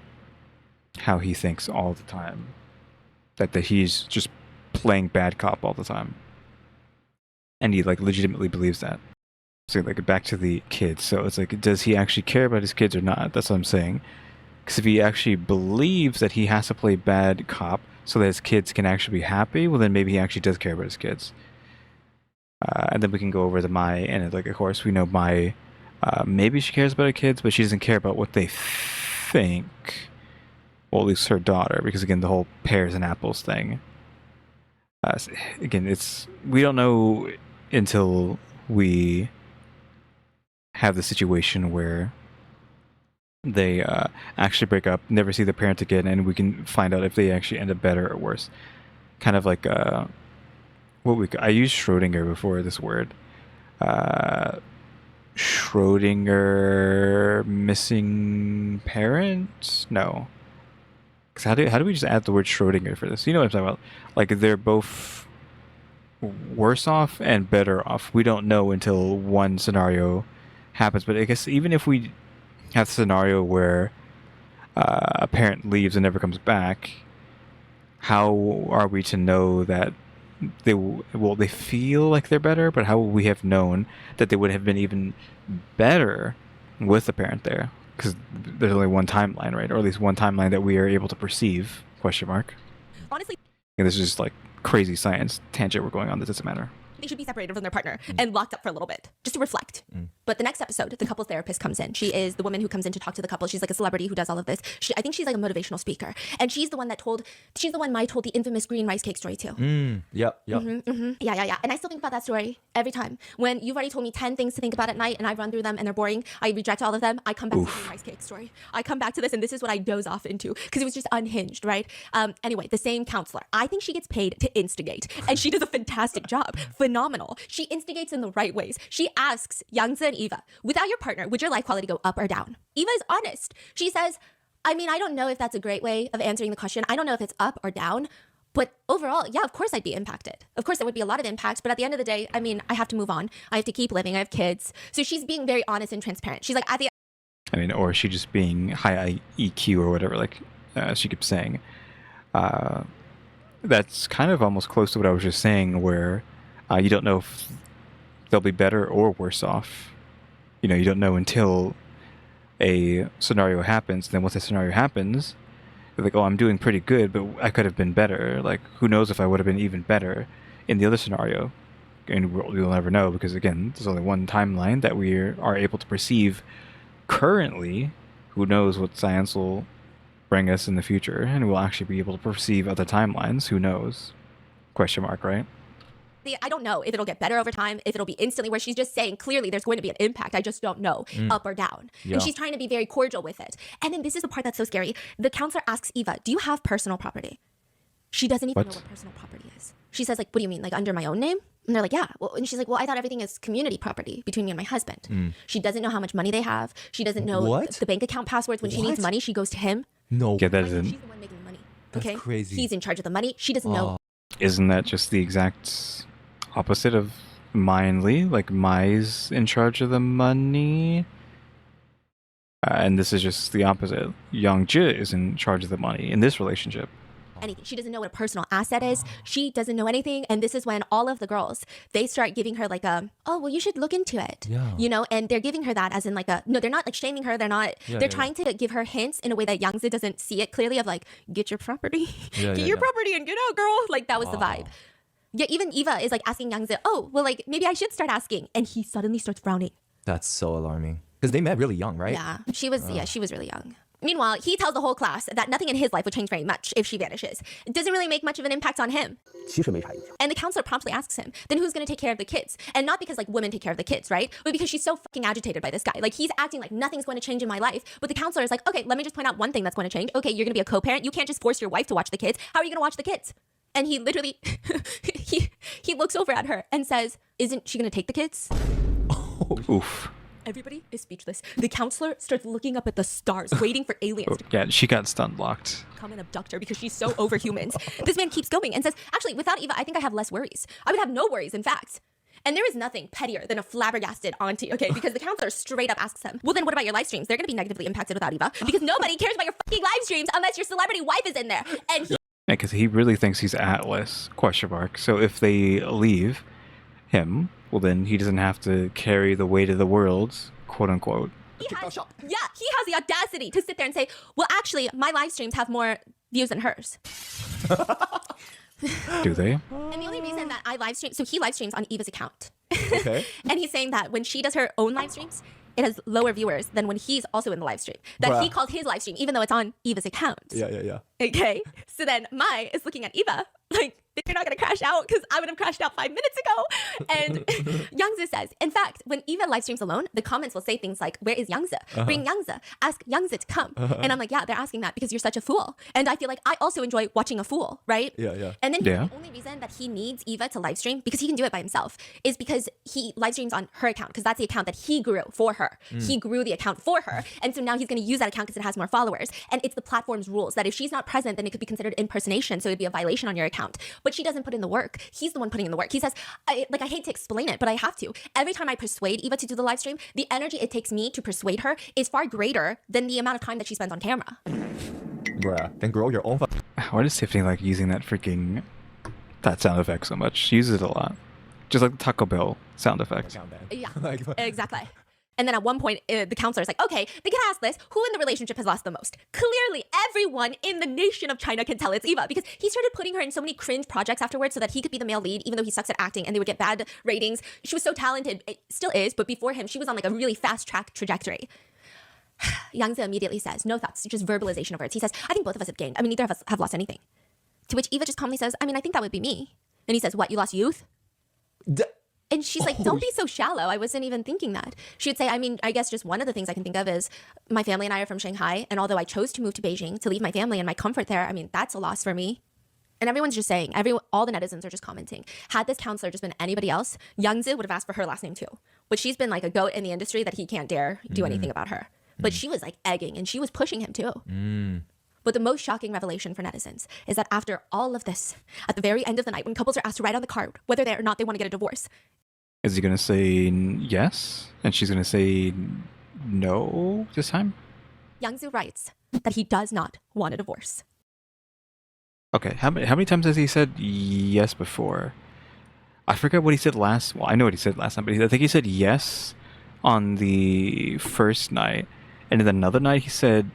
A: how he thinks all the time. That he's just playing bad cop all the time. And he like legitimately believes that. So like back to the kids. So it's like, does he actually care about his kids or not? That's what I'm saying. Because if he actually believes that he has to play bad cop so that his kids can actually be happy, well then maybe he actually does care about his kids. And then we can go over to Mai, and like of course we know Mai, maybe she cares about her kids, but she doesn't care about what they think. Well, at least her daughter, because again, the whole pears and apples thing. Again, we don't know until we have the situation where they actually break up, never see the parent again, and we can find out if they actually end up better or worse. Kind of like I used Schrodinger before this word. Schrodinger missing parent? No. Because how do we just add the word Schrodinger for this? You know what I'm talking about? Like they're both worse off and better off. We don't know until one scenario happens. But I guess even if we have a scenario where a parent leaves and never comes back, how are we to know that they feel like they're better, but how would we have known that they would have been even better with the parent there? Because there's only one timeline, right? Or at least one timeline that we are able to perceive, question mark.
C: Honestly,
A: And this is just like crazy science tangent we're going on that doesn't matter.
C: they should be separated from their partner and locked up for a little bit just to reflect. But the next episode, the couples therapist comes in. She is the woman who comes in to talk to the couple. She's like a celebrity who does all of this. I think she's like a motivational speaker, and she's the one Mai told the infamous green rice cake story to.
B: Yep.
C: Yeah. And I still think about that story every time. When you've already told me 10 things to think about at night and I run through them and they're boring, I reject all of them. I come back to the green rice cake story. I come back to this, and this is what I doze off into because it was just unhinged, right? Anyway, the same counselor. I think she gets paid to instigate, and she does a fantastic job. Phenomenal. She instigates in the right ways. She asks Yangzi and Eva, without your partner, would your life quality go up or down? Eva is honest. She says, I mean, I don't know if that's a great way of answering the question. I don't know if it's up or down. But overall, yeah, of course I'd be impacted. Of course there would be a lot of impacts, but at the end of the day, I mean, I have to move on. I have to keep living. I have kids. So she's being very honest and transparent. She's like,
A: Or she just being high EQ or whatever, like she keeps saying. That's kind of almost close to what I was just saying, where you don't know if they'll be better or worse off. You know, you don't know until a scenario happens. Then once the scenario happens, you're like, oh, I'm doing pretty good, but I could have been better. Like, who knows if I would have been even better in the other scenario? And we'll never know, because again, there's only one timeline that we are able to perceive currently. Who knows what science will bring us in the future, and we'll actually be able to perceive other timelines. Who knows? Question mark, right?
C: I don't know if it'll get better over time, if it'll be instantly, where she's just saying clearly there's going to be an impact. I just don't know, up or down.
B: Yeah.
C: And she's trying to be very cordial with it. And then this is the part that's so scary. The counselor asks Eva, do you have personal property? She doesn't even know what personal property is. She says, like, what do you mean? Like under my own name? And they're like, yeah. Well, and she's like, well, I thought everything is community property between me and my husband. She doesn't know how much money they have. She doesn't know
B: What?
C: the bank account passwords. When she needs money, she goes to him.
B: No.
A: Yeah, that
C: She's
A: isn't.
C: the one making the money.
B: That's
C: Okay?
B: crazy.
C: He's in charge of the money. She doesn't know.
A: Isn't that just the exact opposite of Mai and Lee? Like Mai's in charge of the money, and this is just the opposite. Young-ji is in charge of the money in this relationship.
C: Anything. She doesn't know what a personal asset is. She doesn't know anything. And this is when all of the girls, they start giving her like a, oh, well, you should look into it.
B: Yeah.
C: You know, and they're giving her that as in like a, no, they're not like shaming her. They're not, they're trying to give her hints in a way that Youngsu doesn't see it clearly of like, get your property, get your property and get out, girl. Like that was the vibe. Yeah, even Eva is like asking Youngsu, oh, well, like maybe I should start asking. And he suddenly starts frowning.
B: That's so alarming. Because they met really young, right?
C: Yeah, she was really young. Meanwhile, he tells the whole class that nothing in his life would change very much if she vanishes. It doesn't really make much of an impact on him.
E: 其实没啥影响。
C: And the counselor promptly asks him, then who's going to take care of the kids? And not because like women take care of the kids, right? But because she's so fucking agitated by this guy. Like he's acting like nothing's going to change in my life. But the counselor is like, okay, let me just point out one thing that's going to change. Okay, you're going to be a co-parent. You can't just force your wife to watch the kids. How are you going to watch the kids? And he literally, he looks over at her and says, isn't she going to take the kids?
A: Oof.
C: Everybody is speechless. The counselor starts looking up at the stars, waiting for aliens to
A: Yeah, she got stun locked.
C: come and abduct her because she's so over humans. This man keeps going and says, actually, without Eva, I think I have less worries. I would have no worries, in fact. And there is nothing pettier than a flabbergasted auntie, okay? Because the counselor straight up asks him, well, then what about your live streams? They're going to be negatively impacted without Eva because nobody cares about your fucking live streams unless your celebrity wife is in there. And he
A: Yeah, because he really thinks he's Atlas, question mark. So if they leave him, well, then he doesn't have to carry the weight of the world, quote unquote.
C: he has the audacity to sit there and say, well, actually, my live streams have more views than hers.
A: Do they?
C: And the only reason that I live stream, so he live streams on Eva's account.
B: Okay.
C: And he's saying that when she does her own live streams, it has lower viewers than when he's also in the live stream. That he
B: Bruh.
C: called his live stream, even though it's on Eva's account.
B: Yeah.
C: Okay. So then Mai is looking at Eva like, you're not going to crash out because I would have crashed out 5 minutes ago. And Youngsu says, in fact, when Eva live streams alone, the comments will say things like, where is Youngsu? Bring Youngsu. Ask Youngsu to come. And I'm like, yeah, they're asking that because you're such a fool. And I feel like I also enjoy watching a fool, right?
B: Yeah.
C: And then
A: Yeah.
C: the only reason that he needs Eva to live stream, because he can do it by himself, is because he live streams on her account, because that's the account that he grew for her. He grew the account for her. And so now he's going to use that account because it has more followers. And it's the platform's rules that if she's not present, then it could be considered impersonation. So it'd be a violation on your account. But she doesn't put in the work. He's the one putting in the work. He says, I hate to explain it, but I have to. Every time I persuade Eva to do the live stream, the energy it takes me to persuade her is far greater than the amount of time that she spends on camera.
B: Bruh. Then grow your own.
A: Why does Tiffany like using that sound effect so much? She uses it a lot. Just like the Taco Bell sound effect.
C: Yeah,
B: Like-
C: exactly. And then at one point, the counselor's like, okay, they can ask this. Who in the relationship has lost the most? Clearly, everyone in the nation of China can tell it's Eva because he started putting her in so many cringe projects afterwards so that he could be the male lead, even though he sucks at acting and they would get bad ratings. She was so talented. It still is, but before him, she was on like a really fast track trajectory. Youngsu immediately says, no thoughts, just verbalization of words. He says, I think both of us have gained. I mean, neither of us have lost anything. To which Eva just calmly says, I mean, I think that would be me. And he says, what, you lost youth? And she's like, don't be so shallow. I wasn't even thinking that. She would say, I mean, I guess just one of the things I can think of is my family and I are from Shanghai. And although I chose to move to Beijing to leave my family and my comfort there, I mean, that's a loss for me. And everyone's just saying, all the netizens are just commenting. Had this counselor just been anybody else, Youngsu would have asked for her last name too. But she's been like a goat in the industry that he can't dare do anything about her. But she was like egging and she was pushing him too. But the most shocking revelation for netizens is that after all of this, at the very end of the night, when couples are asked to write on the card whether they or not they want to get a divorce,
A: Is he going to say yes? And she's going to say no this time?
C: Youngsu writes that he does not want a divorce.
A: Okay, how many times has he said yes before? I forget what he said last. Well, I know what he said last time, but I think he said yes on the first night. And then another night he said,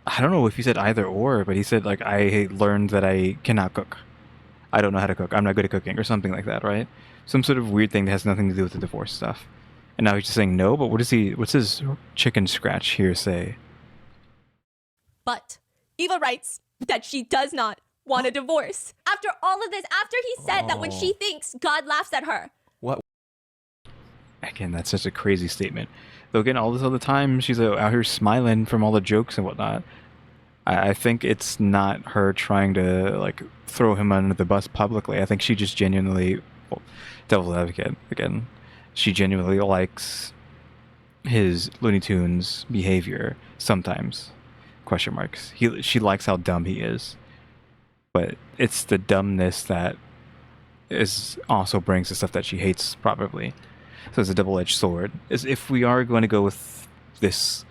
A: I don't know if he said either or, but he said, like, I learned that I cannot cook. I don't know how to cook. I'm not good at cooking or something like that, right? Some sort of weird thing that has nothing to do with the divorce stuff. And now he's just saying no, but what's his chicken scratch here say?
C: But Eva writes that she does not want a divorce. After all of this, after he said that when she thinks, God laughs at her.
B: What?
A: Again, that's such a crazy statement. Though again, all this other time, she's out here smiling from all the jokes and whatnot. I think it's not her trying to like throw him under the bus publicly. I think she just genuinely, well, devil's advocate again, she genuinely likes his Looney Tunes behavior sometimes. Question marks. She likes how dumb he is, but it's the dumbness that is also brings the stuff that she hates probably. So it's a double-edged sword. Is if we are going to go with this,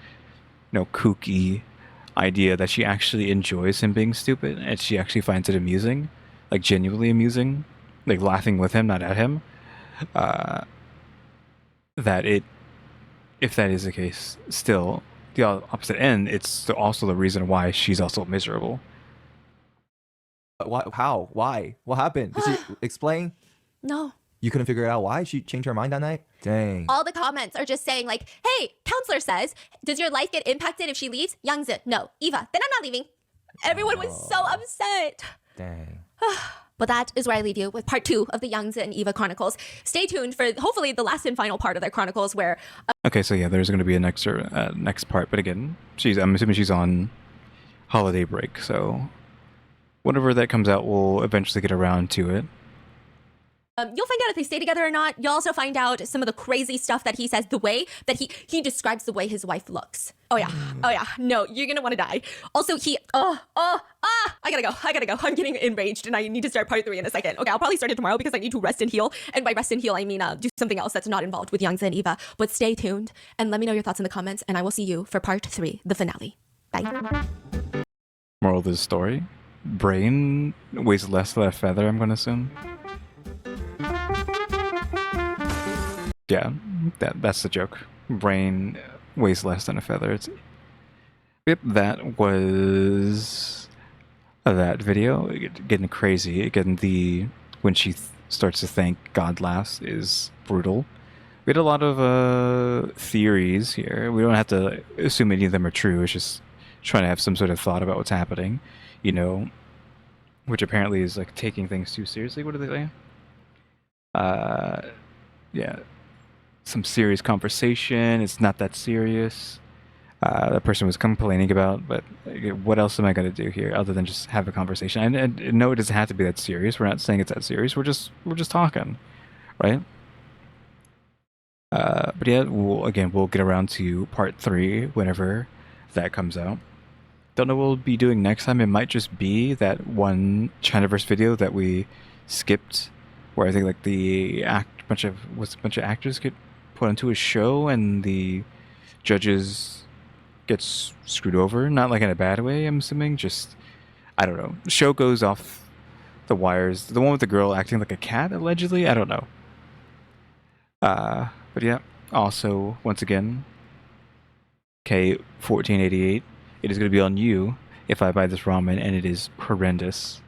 A: kooky idea that she actually enjoys him being stupid and she actually finds it amusing, like genuinely amusing, like laughing with him, not at him. If that is the case, still the opposite end, it's also the reason why she's also miserable.
B: Why? How? Why? What happened? Did she explain?
C: No.
B: You couldn't figure it out why she changed her mind that night? Dang.
C: All the comments are just saying like, hey, counselor says, does your life get impacted if she leaves? Youngzin, no. Eva, then I'm not leaving. Everyone was so upset.
B: Dang.
C: But that is where I leave you with part 2 of the Youngza and Eva Chronicles. Stay tuned for hopefully the last and final part of their chronicles where...
A: Okay, so yeah, there's going to be a next part. But again, I'm assuming she's on holiday break. So whenever that comes out, we'll eventually get around to it.
C: You'll find out if they stay together or not. You'll also find out some of the crazy stuff that he says, the way that he describes the way his wife looks. Oh yeah. No, you're gonna want to die. Also, I gotta go. I'm getting enraged and I need to start part 3 in a second. Okay, I'll probably start it tomorrow because I need to rest and heal. And by rest and heal, I mean do something else that's not involved with Youngza and Eva. But stay tuned and let me know your thoughts in the comments and I will see you for part 3, the finale. Bye.
A: Moral of the story: brain weighs less than a feather, I'm gonna assume. Yeah, that's the joke. Brain weighs less than a feather. Yep, that was that video. Getting crazy. Again, when she starts to think God laughs is brutal. We had a lot of theories here. We don't have to assume any of them are true. It's just trying to have some sort of thought about what's happening, which apparently is like taking things too seriously. What do they say? Yeah. Some serious conversation. It's not that serious. That person was complaining about, but what else am I going to do here other than just have a conversation? And no, it doesn't have to be that serious. We're not saying it's that serious. We're just talking, right? But yeah, we'll get around to part 3 whenever that comes out. Don't know what we'll be doing next time. It might just be that one Chinaverse video that we skipped, where I think like a bunch of actors get put onto a show and the judges gets screwed over, not like in a bad way, I'm assuming, just I don't know. The show goes off the wires. The one with the girl acting like a cat, allegedly, I don't know. But yeah, also once again, K1488, it is going to be on you if I buy this ramen and it is horrendous.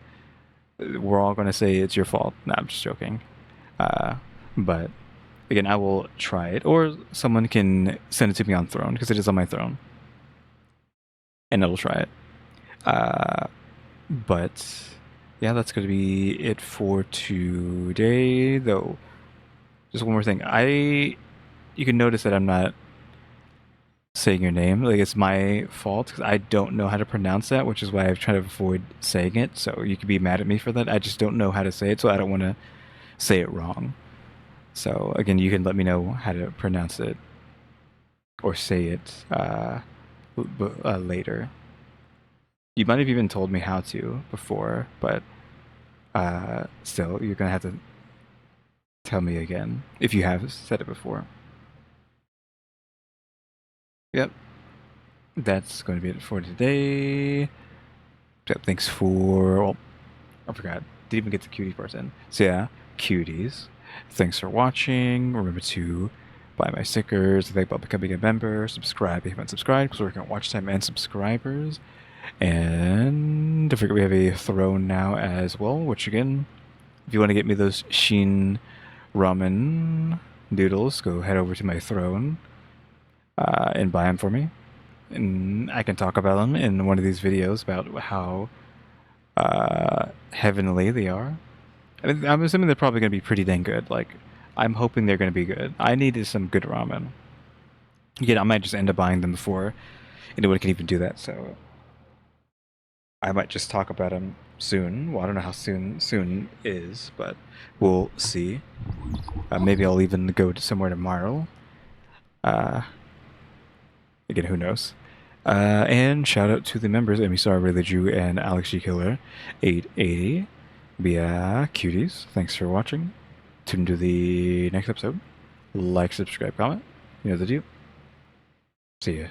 A: We're all going to say it's your fault. Nah, I'm just joking. But again, I will try it, or someone can send it to me on Throne because it is on my Throne, and it'll try it. But yeah, that's going to be it for today. Though, just one more thing. You can notice that I'm not saying your name. Like, it's my fault because I don't know how to pronounce that, which is why I've tried to avoid saying it. So you could be mad at me for that. I just don't know how to say it, so I don't want to say it wrong. So again, you can let me know how to pronounce it or say it later. You might have even told me how to before, but still, you're gonna have to tell me again if you have said it before. Yep, that's going to be it for today. So thanks for... Well, I forgot. Didn't even get the cutie part in. So yeah, cuties. Thanks for watching. Remember to buy my stickers. Think about becoming a member. Subscribe if you haven't subscribed, because we're working on watch time and subscribers. And don't forget we have a Throne now as well, which again, if you want to get me those Shin ramen noodles, go head over to my Throne and buy them for me. And I can talk about them in one of these videos about how Heavenly they are. I mean, I'm assuming they're probably going to be pretty dang good. Like, I'm hoping they're going to be good. I needed some good ramen. Again, I might just end up buying them before anyone can even do that, so I might just talk about them soon. Well, I don't know how soon is, but we'll see. Maybe I'll even go to somewhere tomorrow. Again, who knows? And shout out to the members, EmmyStarr, RaleyDrew, and alexgkiller 880. Yeah, Kyuuties. Thanks for watching. Tune into the next episode. Like, subscribe, comment. You know the deal. See ya.